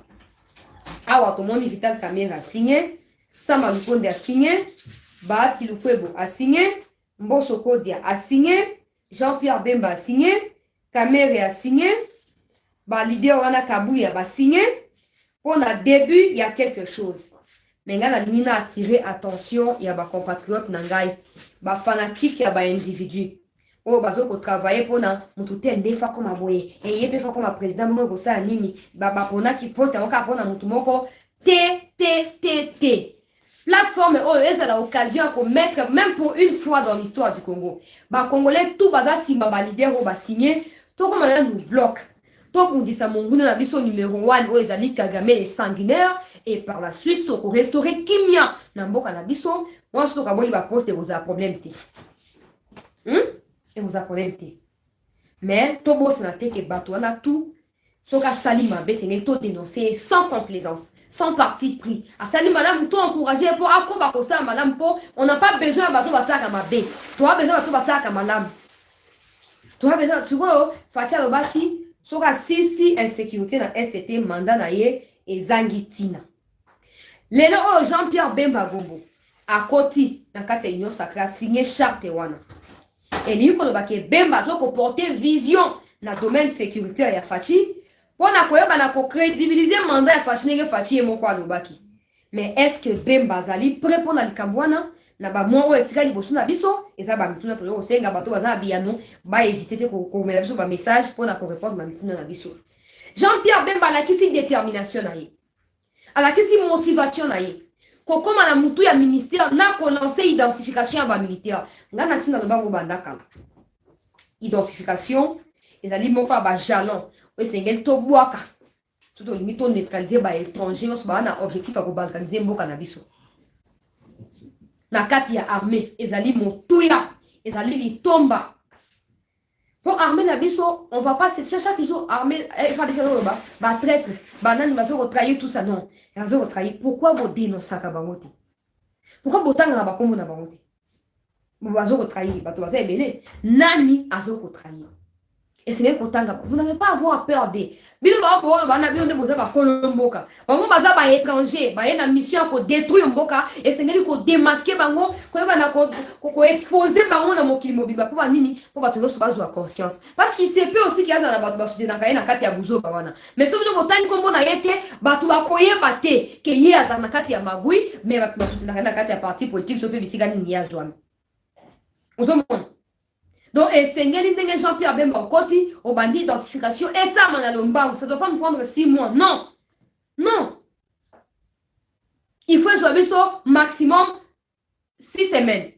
Awa tout le monde Vital Kamerhe a signé. Sama Lukonde a signé. Bahati Lukwebo a signé. Mbosso Kodia a signé. Jean-Pierre Bemba a signé. Kamerhe a signé. Bah, l'idée Wana Kabouya a signé. Pour le début, il y a quelque chose. Mais il y a attiré attention, il y a des compatriotes, des fanatiques, il y a des individus. Oh, bah, so travailler pour na mututel des fois comme aboye et yé peut faire comme président moi ko sa nini ba pona qui poste en cas pona mutu moko t plateforme oh est à l'occasion pour mettre même pour une fois dans l'histoire du Congo ba congolais tout baza simba ba leader ba signer to comme on nous bloque to pour dire ça mon na biso numéro 1 oh ezali Kagame les sanguinaires et par la suite to ko restaurer kimia na mboka na biso moi so ka boli ba poste vous a problème té et vous apprenez. Mais tout beau c'est que bateau on a tout. Ce qu'a sali ma bé c'est tout dénoncer sans complaisance, sans parti pris. À sali madame tout encourager pour akoba ko ça madame pour on n'a pas besoin bateau va ça ma bé. Toi besoin bateau va ça madame. Toi besoin tu vois fatia le baki ce qu'a si insécurité dans STT mandat na ye et zangitina. Lelo Jean-Pierre Bemba Gombo à côté dans kati union sacrée signé charte wana. Et lui, quand on va Bemba, so porter vision dans le domaine sécuritaire ya Fachi, pour na crédibiliser mandat ya Fachi nge Fachi et mon quoi lobaki. Mais est-ce que Bemba zali prêt pour na likambwana na ba mo etika liboso na biso eza ba mituna to yo senga bato baza biano ba hésiter ko mettre biso ba message pour na ko répondre ba mituna na biso. Jean-Pierre Bemba la kisi détermination na ye. Ala kisi motivation na ye. Comme la mutu ya ministère n'a pas lancé identification à militaire. Ngana sina lobango bandaka. Identification, et ali mon pas jalon. Oui, c'est ngel to boaka. Surtout limite on neutraliser ba étranger, on se ba na objectif à balkaniser mboka na biso. Na kati ya armée, ezali motuya, ezali litomba. Pour armée na biso, on va pas se chaque jour armée faire des choses là ba traître, banane ba se retrahir tout ça non. Ils ont retrahir pourquoi vous dénoncez ça kabangote? Pourquoi vous tanga ba kombo na bangote? Vous va retrahir, ba to ba se belé. Nani azo retrahir. Et c'est que vous n'avez pas à avoir peur de. Bino ba ko ba na bino de boza ba kolomboka. Ba mo baza ba étranger, ba na mission ko détruire mboka et c'est ngeli ko démasquer bango, ko ba na ko exposer bango na mokili mobimba pour ba nini, pour ba to so ba zo conscience. Parce qu'il se peut aussi qu'il y a na ba to ba souder na kaina kati ya buzo ba wana. Mais so bino botani kombo na yete, ba to ba koyeba te ke ye aza na kati ya magui, mais ba to ba souder na kaina kati ya parti politique so pe bisika nini ya zwana. Otomona. Donc, et Jean-Pierre Bemba Koti, au bandit d'identification, et ça, Manalomba, ça ne doit pas nous prendre 6 mois. Non. Non. Il faut soit maximum 6 semaines.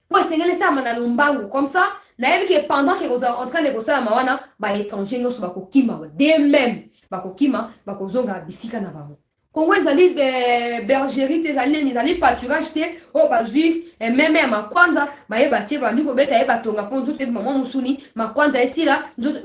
Pour Sénégal, ça, Manalomba, comme ça, pendant que vous êtes en train de négocier à Mawana, bah, étranger, nous sommes Kima. Dès même, Bakokima, Bakozonga, Bissika Navamo. Congo ezali bergerie ezali pâturage te o bazui même ma kwanza ba yeba tie ba ndiko beta yeba tonga ponzo te maman musuni ma kwanza esila nzoto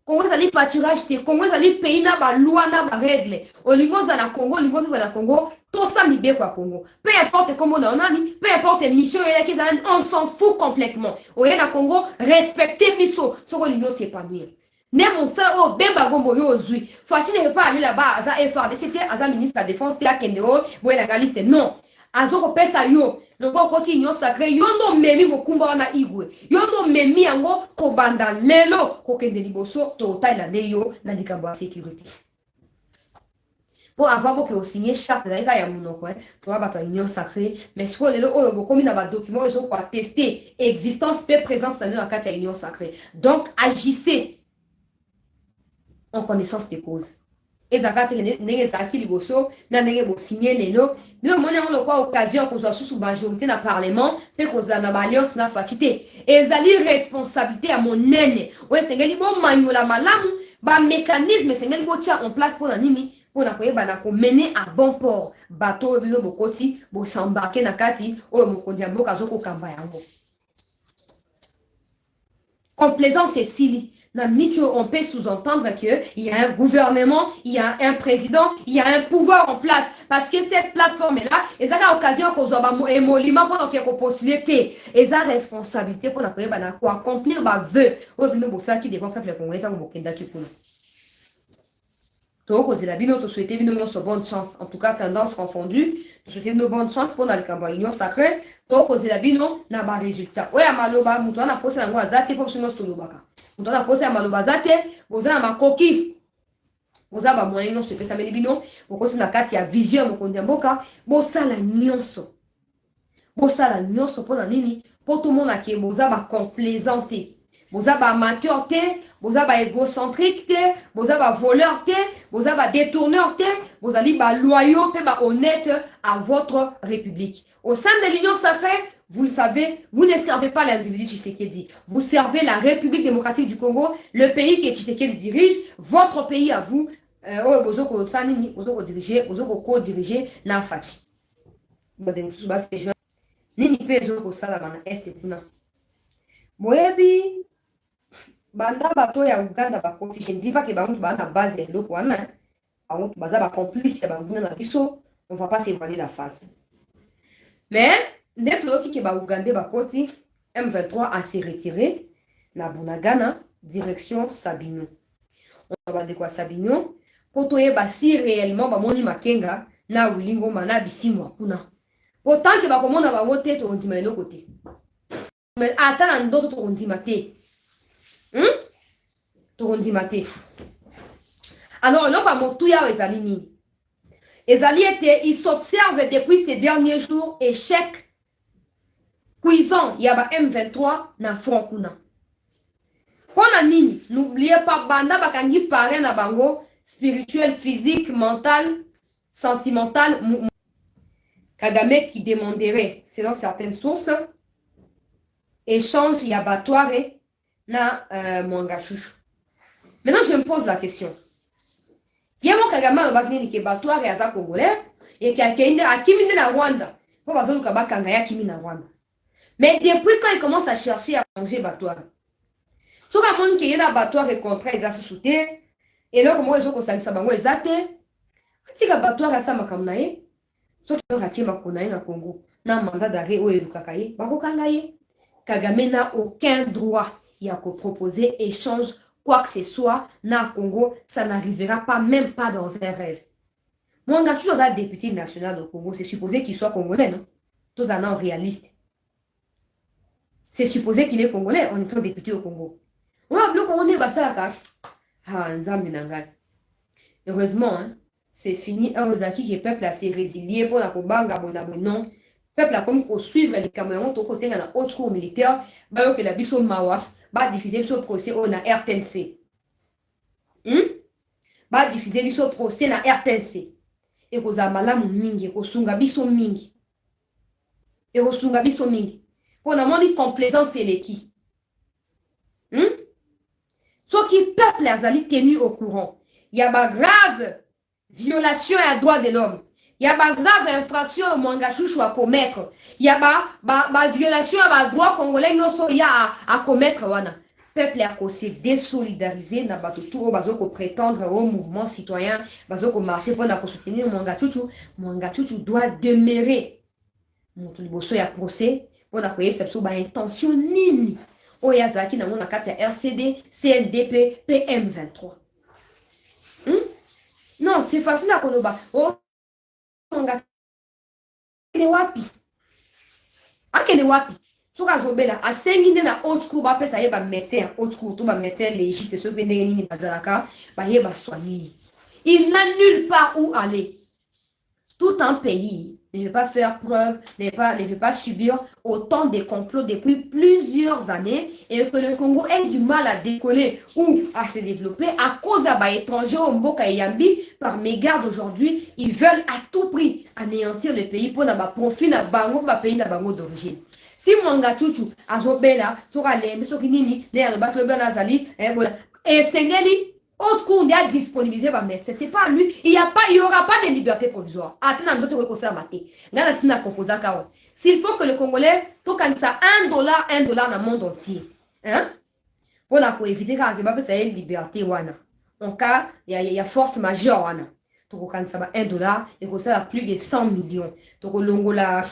Congo ezali pâturage te Congo ezali pays na ba loi na ba règle olingo za na Congo olingo vivre na Congo tout ça mibe kwa Congo peu importe comment on nani peu importe mission yaki on s'en fout complètement oye na Congo respecter biso soko lingo s'épanouir. Ne mon ça oh Bemba Gombo yo zui. Fachi ne pas aller là-bas aza FRD c'était aza ministre de la défense te akendero boye la galiste non. Azo ko pesa yo. Le bon continue sacré yo ndo memi mokumba na igwe. Yo ndo memi yango ko banda lelo ko kende liboso to Thailand yo na likambo ya sécurité. Pour avoir beaucoup signé charte d'ailleurs ya monoko pour avoir union sacrée mais soit lelo oyo bokomi na ba documents ils ont quoi tester existence et présence dans la carte ya union sacrée. Donc agissez en connaissance des causes. Et ça va être n'est pas qui liboso, n'a n'est pas signé les lots. Nous avons le quoi occasion qu'on soit sous majorité dans le parlement, mais qu'on a une alliance na fatité. Et ça li responsabilité à mon nene. Ouais, c'est ngeli bon manyo la malamu, ba mécanisme c'est ngeli bon tia en place pour la nimi. Pour na koyeba na ko mener à bon port. Bateau biso bokoti, bo s'embarquer na kati, o mokondia mboka zoko kamba yango. Complaisance et sili. on peut sous-entendre qu'il y a un gouvernement, il y a un président, il y a un pouvoir en place. Parce que cette plateforme-là, ils ont l'occasion qu'on soit émolument pendant qu'il y a possibilité. Ils ont responsabilité pour accomplir ma vœu. Qui dépend faire le Congrès, nous souhaitons une bonne chance. En tout cas, tendance confondue. Nous souhaitons une bonne chance pour le campagne union sacrée. Donc, nous avons un résultat. Oui, maloba, nous avons posé un zate pour nous stolobaka. Nous avons posé un maloba zate, vous avez un coquille. Vous avez un moyen de se faire ça, mais bino, vous continuez à carte, il y a vision, vous continuez à boka, vous avez la nyonso. Vous avez la nyonso pour la nini, pour tout le monde qui vous avez complaisanté. Vous avez amateur, vous avez égocentrique, vous avez voleur, vous avez détourneur, vous avez loyaux, honnête à votre république. Au sein de l'Union sacrée, vous le savez, vous ne servez pas l'individu Tshisekedi. Vous servez la République démocratique du Congo, le pays que Tshisekedi dirige, votre pays à vous. Vous co-dirigez, vous co-dirigez Nafati. Nini pezo ko sala mana este kuna. Moyebi banda bato ya Uganda bakoti, je ne dis pas que bantu bana base ya eloko wana, bantu baza ba complice ya banguna na biso, on va pas s'évaluer la face. Mais dès que ba Uganda bakoti, M23 a se retiré na Bunagana direction Sabino. On va de quoi Sabino pour toyeba si réellement ba moni makenga na wilingo mana bisimwa kuna. Autant que ba komona ba wote to ndima eno côté. Mais attends d'autres to ndima te. Alors, non, pas mon tout ya ezali nini. Ezali était, il s'observe depuis ces derniers jours échec cuisant yaba M23 na front kuna. Pona nini, n'oubliez pas banda bakangi paré na bango spirituel, physique, mental, sentimental. Kagame qui demanderait, selon certaines sources, échange yabatoire na Mwangashush. Maintenant, je me pose la question. Yamo Kagame obakni ni batoire ya za Congolais et qui a kimi na Rwanda. Pour bazo lukaba kangaya kimi na Rwanda. Mais depuis quand il commence à chercher à changer batoire. So ka mon ki yena batoire contre les associés et là comment ils ont salisa bango ezate. Tika batoire sa makamnaye. So ki ratie makonaye na Congo. Na mandat d'arrêt o elukakaye, bako kangaye. Kagame n'a aucun droit à proposer échange quoi que ce soit na Congo, ça n'arrivera pas, même pas dans un rêve. Moi, je suis toujours un député national au Congo, c'est supposé qu'il soit congolais, non? Tous un an réaliste. C'est supposé qu'il est congolais, on est un député au Congo. On est basala. Ah, heureusement, hein, c'est fini. Ozaki qui peuple a s'est résilié pour la Kobanga, non. Peuple a comme qu'on suivre les Cameroun, tout côté dans la haute cour militaire, bah que la biso mawa, bah diffuser ce procès on a RTNC. Bah diffuser biso procès na RTNC. Et koza malamu mingi, kosunga biso mingi. Et kosunga biso mingi. Pour na moni complaisance c'est qui. Ce qui peuple azali tenu au courant. Il y a ba grave violation à droit de l'homme. Il y a une grave infraction au Mwangashush à commettre. Il y a une violation à droit congolais à commettre. Peuple a se désolidariser na batutu au bazo ko prétendre au mouvement citoyen, bazo ko marcher pour soutenir Mwangashush doit demeurer. Mon liboso ya procès pour na ko yefso ba intention nini. Oyazaki na mona kati ya RCD, CNDP, PM23. Non, c'est facile à konoba. Akene wapi soka zobela asengi nde na haute cour ba pesa yeba médecin haute cour to ba médecin légiste so bende nini bazalaka ba yeba soigner. Il n'a nulle part où aller. Tout un pays ne veut pas faire preuve, ne veut pas subir autant de complots depuis plusieurs années et que le Congo ait du mal à décoller ou à se développer à cause d'un étranger au Mboka et Yambi par mégarde aujourd'hui. Ils veulent à tout prix anéantir le pays pour n'avoir profit d'un bango, pays d'un bango d'origine. Si Mwangashush azobela, soka lembe, soki nini, ne arba klobe nazali, et sengeli, autre cours a disponibilisé par médecin. C'est pas lui. Il y aura pas de liberté provisoire. Attends, d'autres recours maté. Là, la Sina proposé à s'il faut que le Congolais, tout comme ça, $1 dans le monde entier. Hein? pour éviter que ça ait liberté. En cas, il y a force majeure. Donc, quand ça va $1, et que ça a plus de 100 millions. Donc, l'ongola,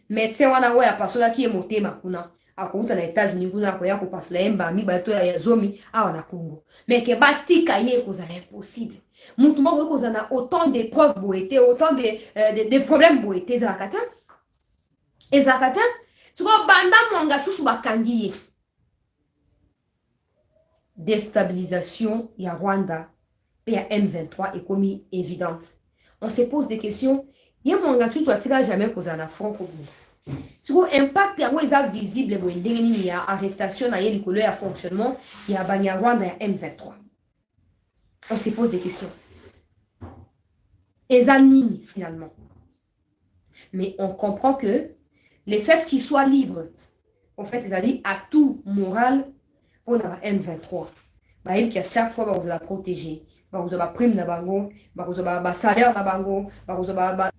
médecin, ouais, la personne qui est montée, ma kuna. À cause des États-Unis, kuna, quoi, ya, parce que l'emba, mi, bato, ya, zomi, on a Congo. Mais que bati, kaye, que ça est impossible. Moutouma, que ça a autant de preuves, boété, autant de problèmes, boété, zakata. Et zakata, tu vois, banda, mwanga, chouchou, bakangiye. Déstabilisation, il y a Rwanda, et il y a M23 est commis évidence. On se pose des questions. Il y a mon gars, tu ne jamais cause à front. Sur l'impact, il y a visible, il y a arrestation, il y a fonctionnement, il y a Rwanda, il y a M23. On se pose des questions. Et ça nie finalement. Mais on comprend que le fait qu'ils soient libres, en fait, c'est-à-dire à tout moral, pour avoir M23. Bah, il y a chaque fois, vous la protéger. Vous avez prime na bango, vous avez salaire na bango, vous avez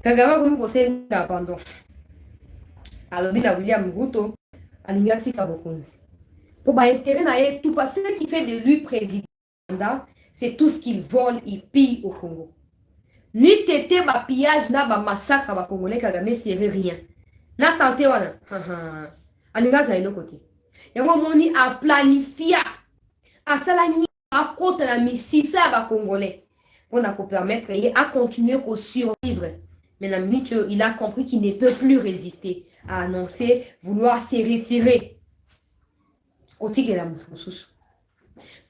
Kagame comme conseil d'abandon. Alors, il a William Ruto, Alingati Kabokunzi. Pour intérêt, tout parce que ce qui fait de lui président, c'est tout ce qu'il vole, il pille au Congo. Ni tété, ma pillage, na ba massacre, ba Congolais, Kagame, c'est rien. Na santé, wana. Alingati à l'autre côté. Et moi, mon a planifié à Salani à côté de la mississa à Congolais pour nous permettre à continuer à survivre. Mais la minute, il a compris qu'il ne peut plus résister à annoncer vouloir se retirer. Côté de la moussous.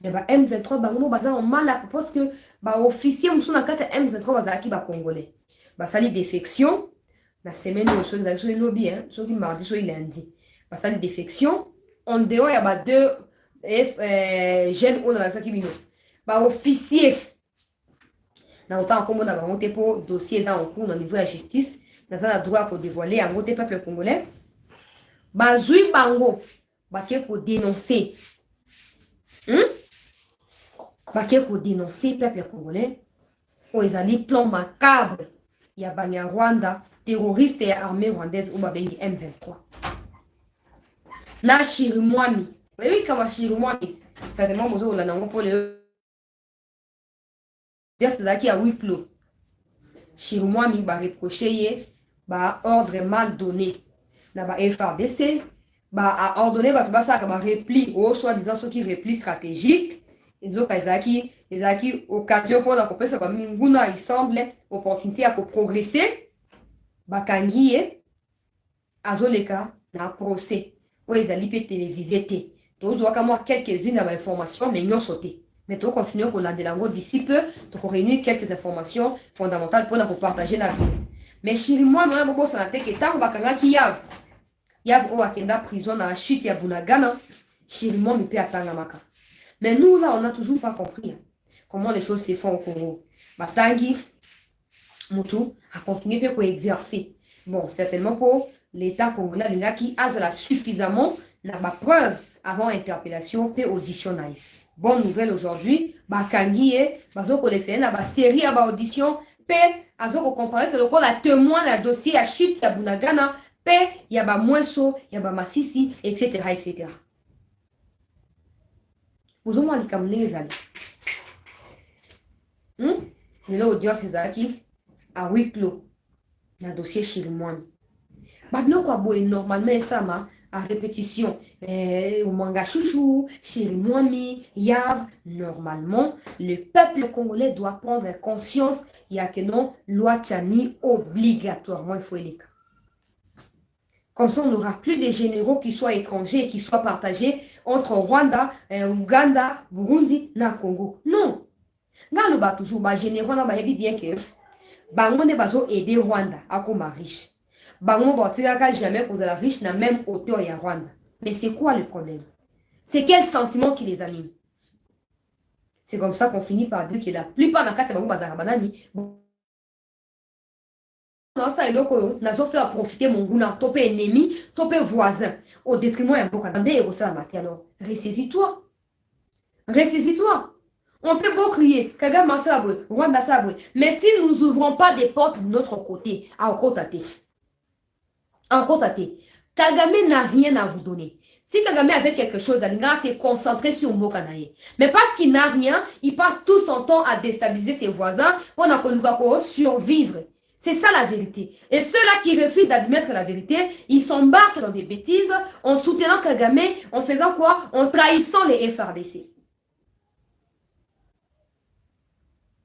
Mais M23, on mal parce que officier moussou na kata M23 bazaki ba Congolais. Sali défection la semaine où sur les lobby hein, sur mardi sur lundi. Sali défection en dehors il y a deux jeunes on a ça qui vient. Officier dans autant comme on a monté pour dossier en cours au niveau de la justice, dans un droit pour dévoiler un côté peuple congolais. Zui bango baké pour dénoncer. Baké pour dénoncer peuple congolais. Pour les alliés plan macabre. Il y a Banya Rwanda, terroriste et armée rwandaise ou babengi M23. Na Chirimwami. Oui, comme Chirimwami, certainement vous avez un pour les c'est qui a huis clos. Chirimwami va reprocher ordre mal donné. Na ba FRDC a ordonné ça repli ou soi-disant ceux qui repli stratégique. Et donc ils occasion pour la compétition comme Minguna il semble opportunité à progresser. Bakangiye azoleka na procès. Ou ils allaient peut téléviser té. Donc je vois quelques-unes d'informations mais non sauté. Mais tu continues à regarder l'ango d'ici peu, tu réunir quelques informations fondamentales pour nous partager la vie. Mais chez moi, je ne sais pas si tant bakanga qui yav ou akenda prison na chute ya Bunagana, chez moi, je peux attendre maka. Mais nous là, on n'a toujours pas compris comment les choses se font au Congo. Batangi, Moutou, a continué pour exercer. Bon, certainement pour l'État congolais, les gars qui a suffisamment n'a pas preuve avant interpellation et audition. Bonne nouvelle aujourd'hui, Bakangi et Bazo collectionner la série à audition, P, Azo comparer que le la témoin la dossier à chute à Bunagana, P, il y a Mouesso, il y a Massissi, etc., etc. Vous avez dit comme les amis. Les audiences, c'est ça qui a huis clos. Le dossier chez le moine. Normalement, ça m'a à répétition. Au manga chouchou, chez le moine, yav. Normalement, le peuple congolais doit prendre conscience. Il y a que non, loi Tchani obligatoirement, il faut les cas. Comme ça, on n'aura plus des généraux qui soient étrangers et qui soient partagés entre Rwanda, Ouganda, Burundi, na Congo. Non. Nous avons toujours des généraux qui bien que bango ne bazo aider Rwanda à comme riche. Bango batika jamais cause la riche na même hauteur ya Rwanda. Mais c'est quoi le problème? C'est quel sentiment qui les anime? C'est comme ça qu'on finit par dire que la plupart des cas de bango bazara banani ça n'a fait profiter mon goût, topé ennemi, topé voisin, au détriment d'un beau canadien et au salamati. Alors, ressaisis-toi. Ressaisis-toi. On peut beau crier, Kagame Sabwe, Rwanda Sabwe, mais si nous n'ouvrons pas des portes de notre côté, à Okotate, Kagame n'a rien à vous donner. Si Kagame avait quelque chose, Alinga s'est concentré sur Mbokanaye. Mais parce qu'il n'a rien, il passe tout son temps à déstabiliser ses voisins. On a connu survivre. C'est ça la vérité. Et ceux-là qui refusent d'admettre la vérité, ils s'embarquent dans des bêtises en soutenant Kagame, en faisant quoi? En trahissant les FRDC.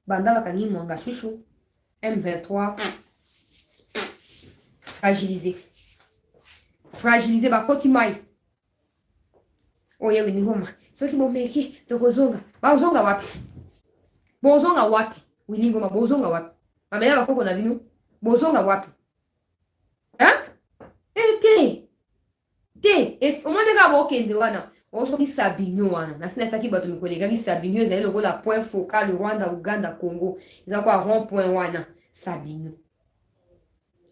Banda Bakani Mwanga Chouchou, M23, fragilisé. Fragilisé, Bakotimaï. Oye winingoma soki bomeki tokozonga bazonga wapi bozonga wapi winingoma bozonga wapi mamela bakoko na bino bozonga wapi hein te omone ka bokende wana osoki Sabinyo wana nasina saki bato mikolekaki Sabinyo ezali lokola point focal Rwanda Uganda Congo eza kwa rond point wana Sabinyo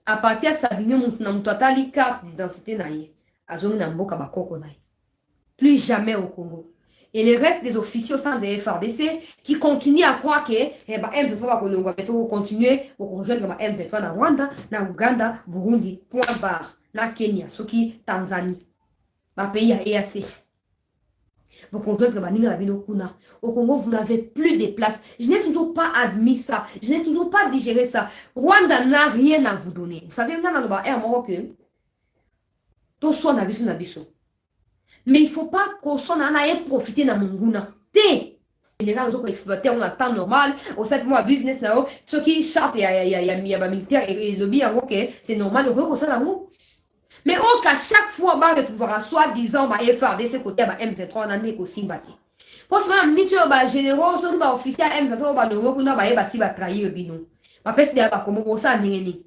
à partir ya Sabinyo mutu atali carte d'identité na ye azongi na mboka bakoko na ye. Plus jamais au Congo. Et le reste des officiers au sein des FRDC qui continuent à croire que M23 va continuer à rejoindre M23 na Rwanda, na Uganda, Burundi, point barre, na Kenya, Soki, Tanzanie, ma pays à EAC. Vous comprenez que au Congo, vous n'avez plus de place. Je n'ai toujours pas admis ça. Je n'ai toujours pas digéré ça. Rwanda n'a rien à vous donner. Vous savez, on a un Maroc que tout soit nabiso. Mais il ne faut pas qu'on soit profiter de mon goût. Té! Les gens ont exploité en temps normal, au 7 mois business, ceux qui chartent, il y a militaire et le bien, c'est normal de voir ça là-haut. Mais on qu'à chaque fois, on va retrouver soi-disant, FRDC côté M23, on a des aussi battu. Pour ce moment, ni tu es généraux, sur le officier M23, on va le voir, on va trahir le bino. Ma peste de comme on ça, n'engeni.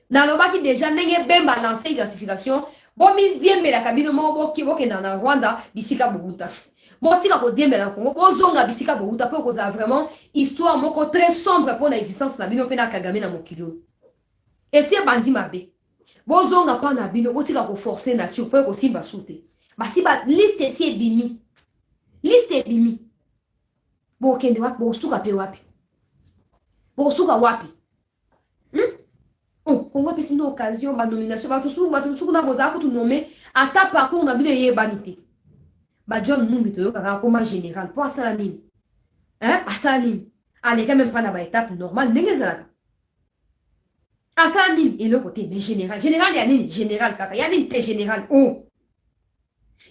Dans le bas qui déjà n'est bien balancé l'identification, bon, mi diembe la kabino mo bo kiboke na Rwanda bisika boguta. Bon, tika ko diembe la Congo, bo zonga bisika boguta pour cause vraiment histoire moko très sombre pour l'existence na bino pe na Kagame na mokilo. Et c'est bandi mabe. Bo zonga pa na bino, bo tika ko forcer na tu pour ko simba soute. Ba si ba liste si bimi. Liste bimi. Bo kende wapi, bo suka pe wapi. Bo suka wapi. Congo a une occasion, ma nomination, na boza ko nommer à ta parcours na bino yebanité. Ba John Mumbito comme général pour ça nini. Hein, asaline. Allez quand même pas na ba étape normale nengezala. Asaline et le côté mais général y a nini général kaka, y a nini général oh.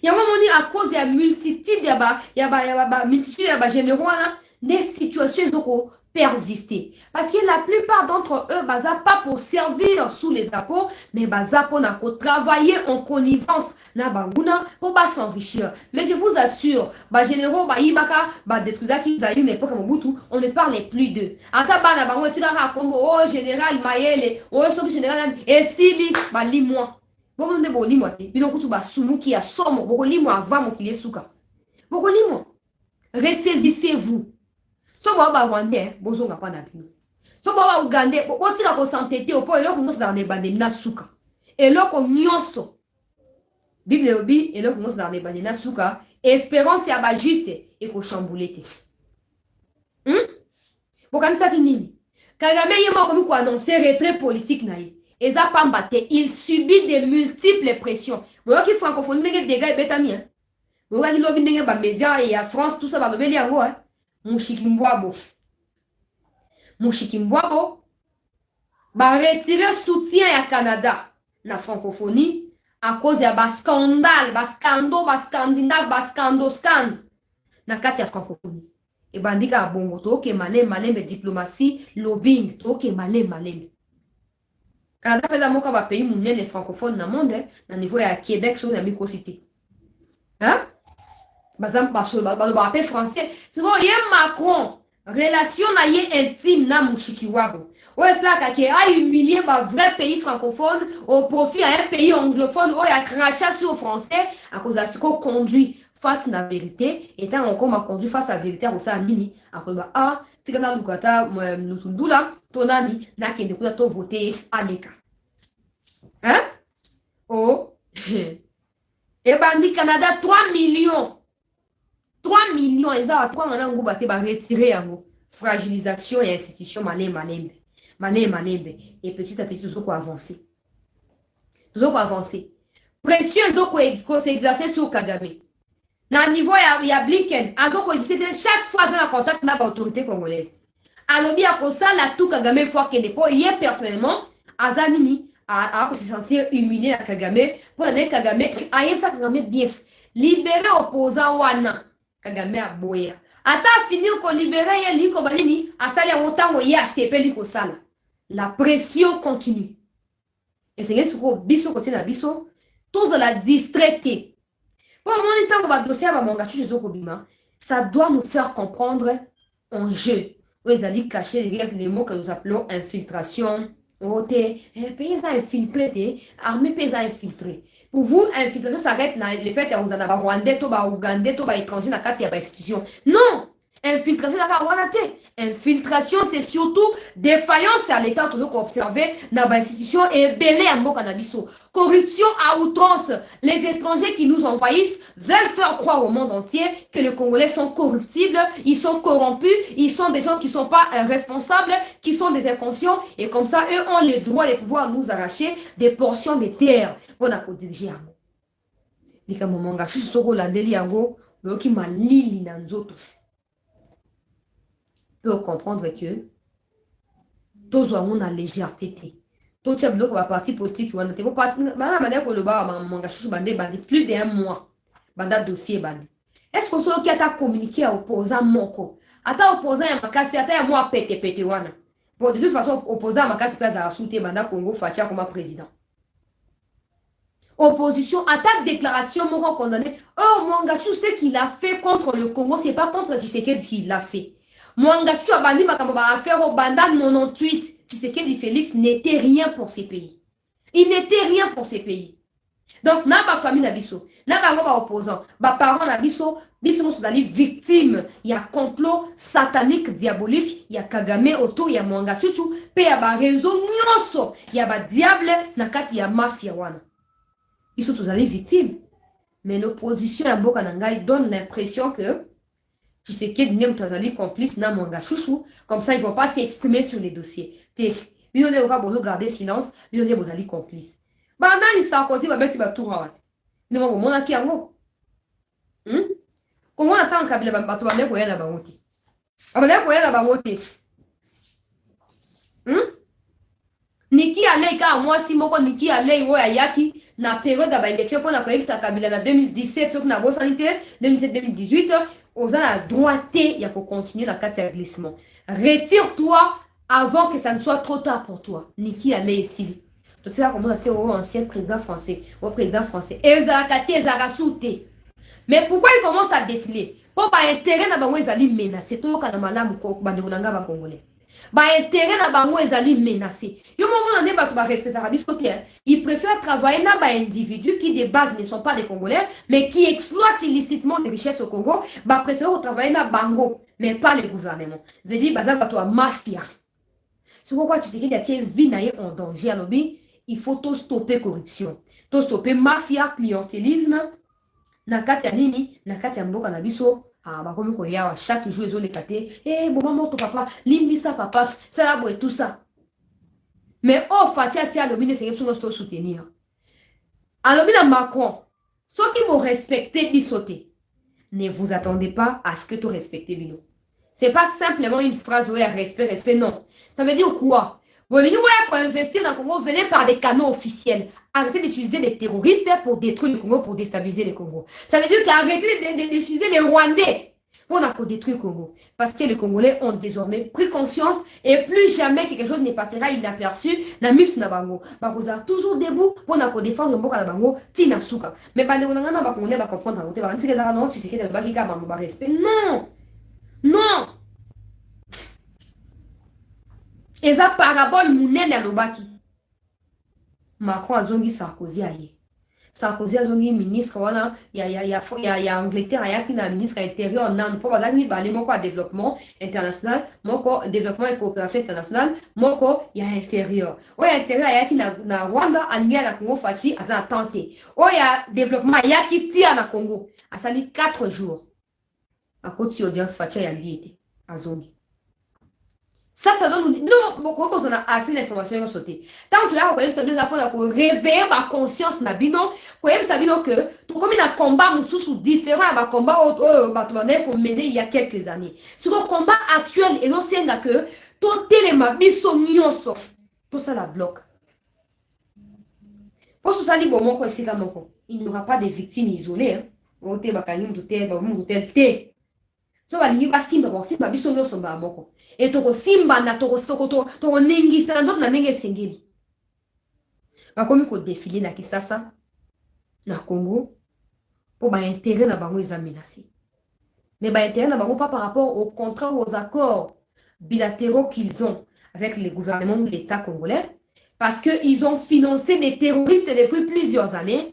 Y a un moment à cause de la multitude y a multitude de généraux là, des situations zoko persister. Parce que la plupart d'entre eux, baza pas pour servir sous les drapeaux, mais baza pour travailler en connivence na banguna pour pas s'enrichir. Mais je vous assure, ba généraux, ba ibaka, ba détruisa qui ont une époque à Mobutu, on ne parlait plus d'eux. Ata ba na bango tirara kombo, oh général Mayele, oh soki général, et sili, ba limoi. Bon, on ne bon limoi te. Bino kutu ba sunu qui a somme, boko limoi avant mon qu'il est souka. Boko limoi. Ressaisissez-vous. So ba Rwandais, bozonga pa na bino. So ba Ugandais, botika ko s'entêter au point eloko nyonso za ne bande na suka. Eloko nyonso. Bible obi eloko nyonso za ne bande na suka, espérance ya ba juste et ko chamboulé te. Bokanisa ki nini? Kagame yema komi ko annoncer retrait politique na ye. Eza pambate, il subit de multiples pressions. Boyo ki francophonie ndenge dégâts betami hein. Boyo ki lobi ndenge ba médias et à France tout ça ba lobeli yango hein. Mushikimbwabo ba retirer soutien à Canada na francophonie à cause ya ba scandale na kati ya francophonie et bandika bongo to ke malembe diplomatie lobbying to ke malembe Canada pesa moka ba pays munene francophone na monde na niveau ya Québec sur la microcité hein. Bazam ba français. C'est bon, y a Macron. Relation na ye intime na Mushikiwabo. Ouais, ça qui a humilié un vrai pays francophone au profit à un pays anglophone où il a craché sur le français à cause de ce qu'on conduit face à la vérité. Et tant qu'on m'a conduit face à la vérité, on s'est mini. Après, si on a l'oukata, l'outoula, ton ami, n'a qu'un de quoi voter à l'écart. Hein? Oh. Et bandit Canada, 3 millions. 3 millions, et ça, 3 millions, on va retirer fragilisation et institution, malembe. Et petit à petit, toujours quoi avancer. pression qu'on s'exercer sur Kagame. Na niveau il y a Blinken, chaque fois dans contact avec l'autorité congolaise. Alors bien comme ça la tout Kagame fois qu'il est pas hier personnellement Azanini a se sentir humilié à Kagame pour aller Kagame aïe ça Kagame bien libérer opposant wana Kagame a boya. Ata finir qu'on libérer ya li ko balini asali autant ya CP li ko sala. La pression continue. Et c'est ce qu'on biso côté na biso tous de la distraité. Ça doit nous faire comprendre un jeu. Vous allez cacher les mots que nous appelons infiltration. Paysans infiltrés, armée paysan infiltré. Pour vous, infiltration s'arrête dans le fait que vous en avez Rwandais, Ougandais, étrangers dans la institution. Non! Infiltration, infiltration, c'est surtout défaillance à l'état toujours observé dans l'institution et belé à mon cannabiso. Corruption à outrance. Les étrangers qui nous envahissent veulent faire croire au monde entier que les Congolais sont corruptibles, ils sont corrompus, ils sont des gens qui ne sont pas responsables, qui sont des inconscients et comme ça, eux ont le droit de pouvoir nous arracher des portions de terre. On a diriger à moi. Les Kamomanga, je suis la deliago, le qui m'a lili dans d'autres. Peut comprendre que tous avons la légèreté. Tout ce bloc va parti politique ou on pas manière que le bar manga bandé plus d'un mois banda dossier bandé. Est-ce que ce qui a communiqué à opposant moko ata opposant ya makasi ata ya moi pété wana. Bon de toute façon opposant makasi place à soutenir banda Congo Fatia comme président. Opposition attaque déclaration moko condamné. Oh Mwanga tout ce qu'il a fait contre le Congo c'est pas contre Tshisekedi qu'il l'a fait. Mwangachu a bandi makambo ba affaire au banda 98. Tshisekedi Félix n'était rien pour ces pays. Il n'était rien pour ces pays. Donc, na ba famille na biso, na ba opposant, ba parents na biso sont allés victimes. Il y a complot satanique, diabolique, il y a Kagame autour, il y a Mwangachu, pe ya ba réseau nyonso, il y a ba diable, na kati ya mafia wana. Ils sont tous allés victimes. Mais l'opposition à Mboka Nangai donne l'impression que Tshisekedi n'est pas complice dans Mwanga Chouchou. Comme ça, ils ne vont pas s'exprimer sur les dossiers. Ils vont garder silence. Ils vont être complices. Bah, non, ils sont causés, ils vont tout rater. Ils vont vous montrer un mot. Comment on attend Kabila Bambato, on va aller la baroté. On va aller la baroté. Niki allait, car moi, si moi, Niki allait, ouais, Ayaki, na période d'élection, pour la Kabila, en 2017, sauf na sanité, 2017-2018, aux la droité, il faut continuer la carte de glissement. Retire-toi avant que ça ne soit trop tard pour toi. Niki allait ici. Donc c'est là comme on a fait au ancien président français, au président français. Et mais pourquoi il commence à défiler? Pour pas intérêt na bango ezali menacé. Tout kana malamu ko bande bonanga ba congolais. Ba intérêt na bango ezali menacé. Yo moment on est ba to ba respecter biskoté. Il préfère travailler na ba individus qui de base ne sont pas des Congolais mais qui exploitent illicitement les richesses au Congo, ba préfère travailler na bango mais pas le gouvernement. Veut dire bazar ba to mafia. C'est pourquoi tu sais qu'il y a une vie en danger à lobby, il faut tout stopper corruption. Tout stopper mafia, clientélisme. Na kati ya nini na kati ya mboka na biso bakomi koyawa chaque jour ezo lekate bon maman ton papa limbisa papa ça là et tout ça mais Fatia si alobi ne sengeli biso soutenir alobi na Macron ceux qui vont respecter bisoté ne vous attendez pas à ce que tu respectes bino c'est pas simplement une phrase où il y a respect non ça veut dire quoi bon les pour investir dans le Congo venez par des canaux officiels. Arrêtez d'utiliser les terroristes pour détruire le Congo, pour déstabiliser le Congo. Ça veut dire qu'arrêtez d'utiliser les Rwandais pour détruire le Congo. Parce que les Congolais ont désormais pris conscience et plus jamais quelque chose ne passera inaperçu. La mise na bango. Bakoza toujours debout pour défendre mboka na bango tina suka. Mais pas de ngana ba Congolais ba comprendre la route. Ba ntike za non tu sais que le bakika ba respect. Non. Non. Et ça parabole munene lobaki. Macron a zongi Sarkozy aye. Sarkozy a zongi ministre wana ya Angleterre ya kina ministre intérieur nan pour bazani bale moko a développement international, moko développement et coopération internationale, moko ya intérieur. O ya intérieur ya kina na Rwanda ania na Congo faci azana tenté. O ya développement ya ki tia na Congo. Asali 4 jours. A côté audience faci ya liete azongi. Ça donne nous dit, non, pourquoi quand on a accès à l'information, on sauter. Tant que là, ça nous apprend à réveiller ma conscience, na bino, ça bino que, tout comme il y a un combat, sous différent, un combat, pour mener il y a quelques années. Sur le combat actuel, et non, c'est que, tout téléma, biso, nyonso, tout ça la bloque. Pour tout ça, il n'y aura pas de victimes isolées, hein. Ote bakani mutute, mutute, te. So balingi basimba basimba biso nyonso mbala moko e tokosimba na tokoningisa na nzoto na ndenge esengeli bakomi kodefile na Kisasa na Congo mpo baintérêt na bango eza menacé, mais baintérêt na bango pas par rapport aux contrats ou aux accords bilatéraux qu'ils ont avec les gouvernements ou l'État congolais, parce qu'ils ont financé des terroristes depuis plusieurs années.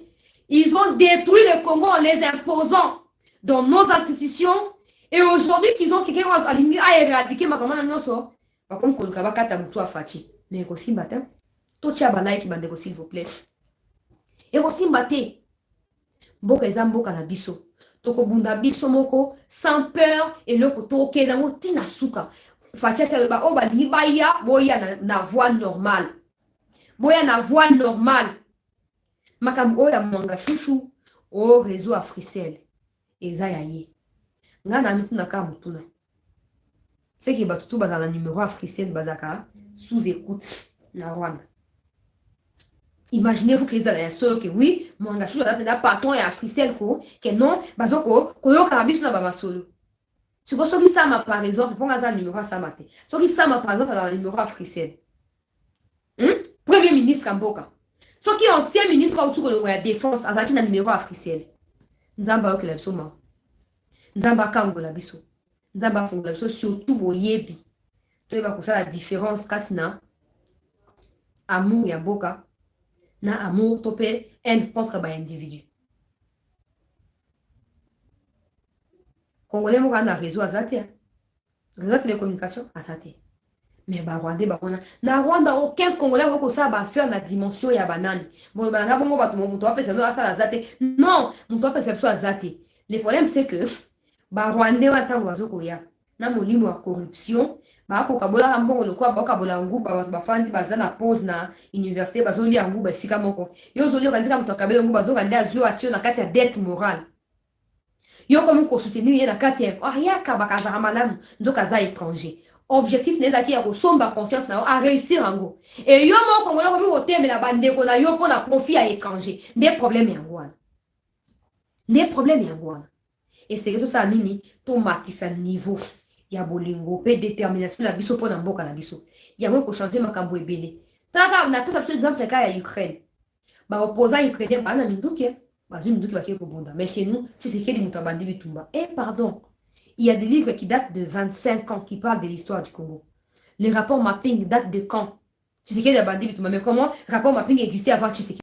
Ils ont détruit le Congo en les imposant dans nos institutions. Et aujourd'hui, qu'ils ont quelqu'un à éradiquer ma commande, non, ça. Par contre, qu'on va kata mutu a fati. Mais aussi, matin, tout tcha balaï qui bande, s'il vous plaît. Et aussi, matin, mboka ezamboka na biso. Toko bunda biso moko, sans peur, et le koto ke na moti na suka. Fati se ba o ba li baya, boya na voie normale. Boya na voie normale. Makam oya mwanga chouchou, o réseau Africell. Eza yaye. Nga na mitu na ka mutuna. C'est que batutu baza na numéro Africell bazaka sous écoute na Rwanda. Imaginez-vous que les alliés que oui, mon engagement là patron et Africell que non, bazoko koyo karabisu na baba solo. Si vous savez ça par exemple, pour un numéro ça maté. Si vous ça par exemple dans le numéro Africell. Premier ministre Kamboka. Ce qui est ancien ministre autour de la défense azaki na numéro Africell. Nzamba okela bisoma. Nzamba kangola biso. Nzamba fongola biso surtout boyebi. Toyeba ko la différence katina amour ya boka na amour topé haine contre ba individu. Congolais mo na réseau azate. Réseau de communication azate. Mais ba Rwandais ba kona na Rwanda aucun Congolais ko ça ba faire na dimension ya banane. Bon ba na bongo ba to apesa no asala azate. Non, mon to apesa biso azate. Le problème c'est que ba Rwandais wata wazoko ya na molimo wa corruption ba ko kabola mbongo lokwa ba kabola nguba ba fandi baza na pause na université bazoli ya nguba sika moko yo zoli kanzika mtu akabela nguba zo kanda azio atio na kati ya dette morale yo comme ko soutenir ye na kati ya ariaka bakaza malamu nzoka za étranger objectif neza ki ya ko somba conscience na a réussir ango et yo mo congolais comme ko temela bandeko na yo pona profit à étranger des problèmes ya ngwana des problèmes ya ngwana. Et c'est que tout ça nini to matisa niveau ya bolingo pe détermination la biso pona mboka na biso ya mo ko changer makambo ebele taka na pesa par exemple ka ya Ukraine ba opposant ukrainien ba na minduki ba zu minduki ba ki ko bonda mais chez nous si c'est que les mutabandi bitumba et pardon il y a des livres qui datent de 25 ans qui parlent de l'histoire du Congo. Les rapports mapping datent de quand? Tu sais qu'il y a des bandits bitumba mais comment rapport mapping existait avant tu sais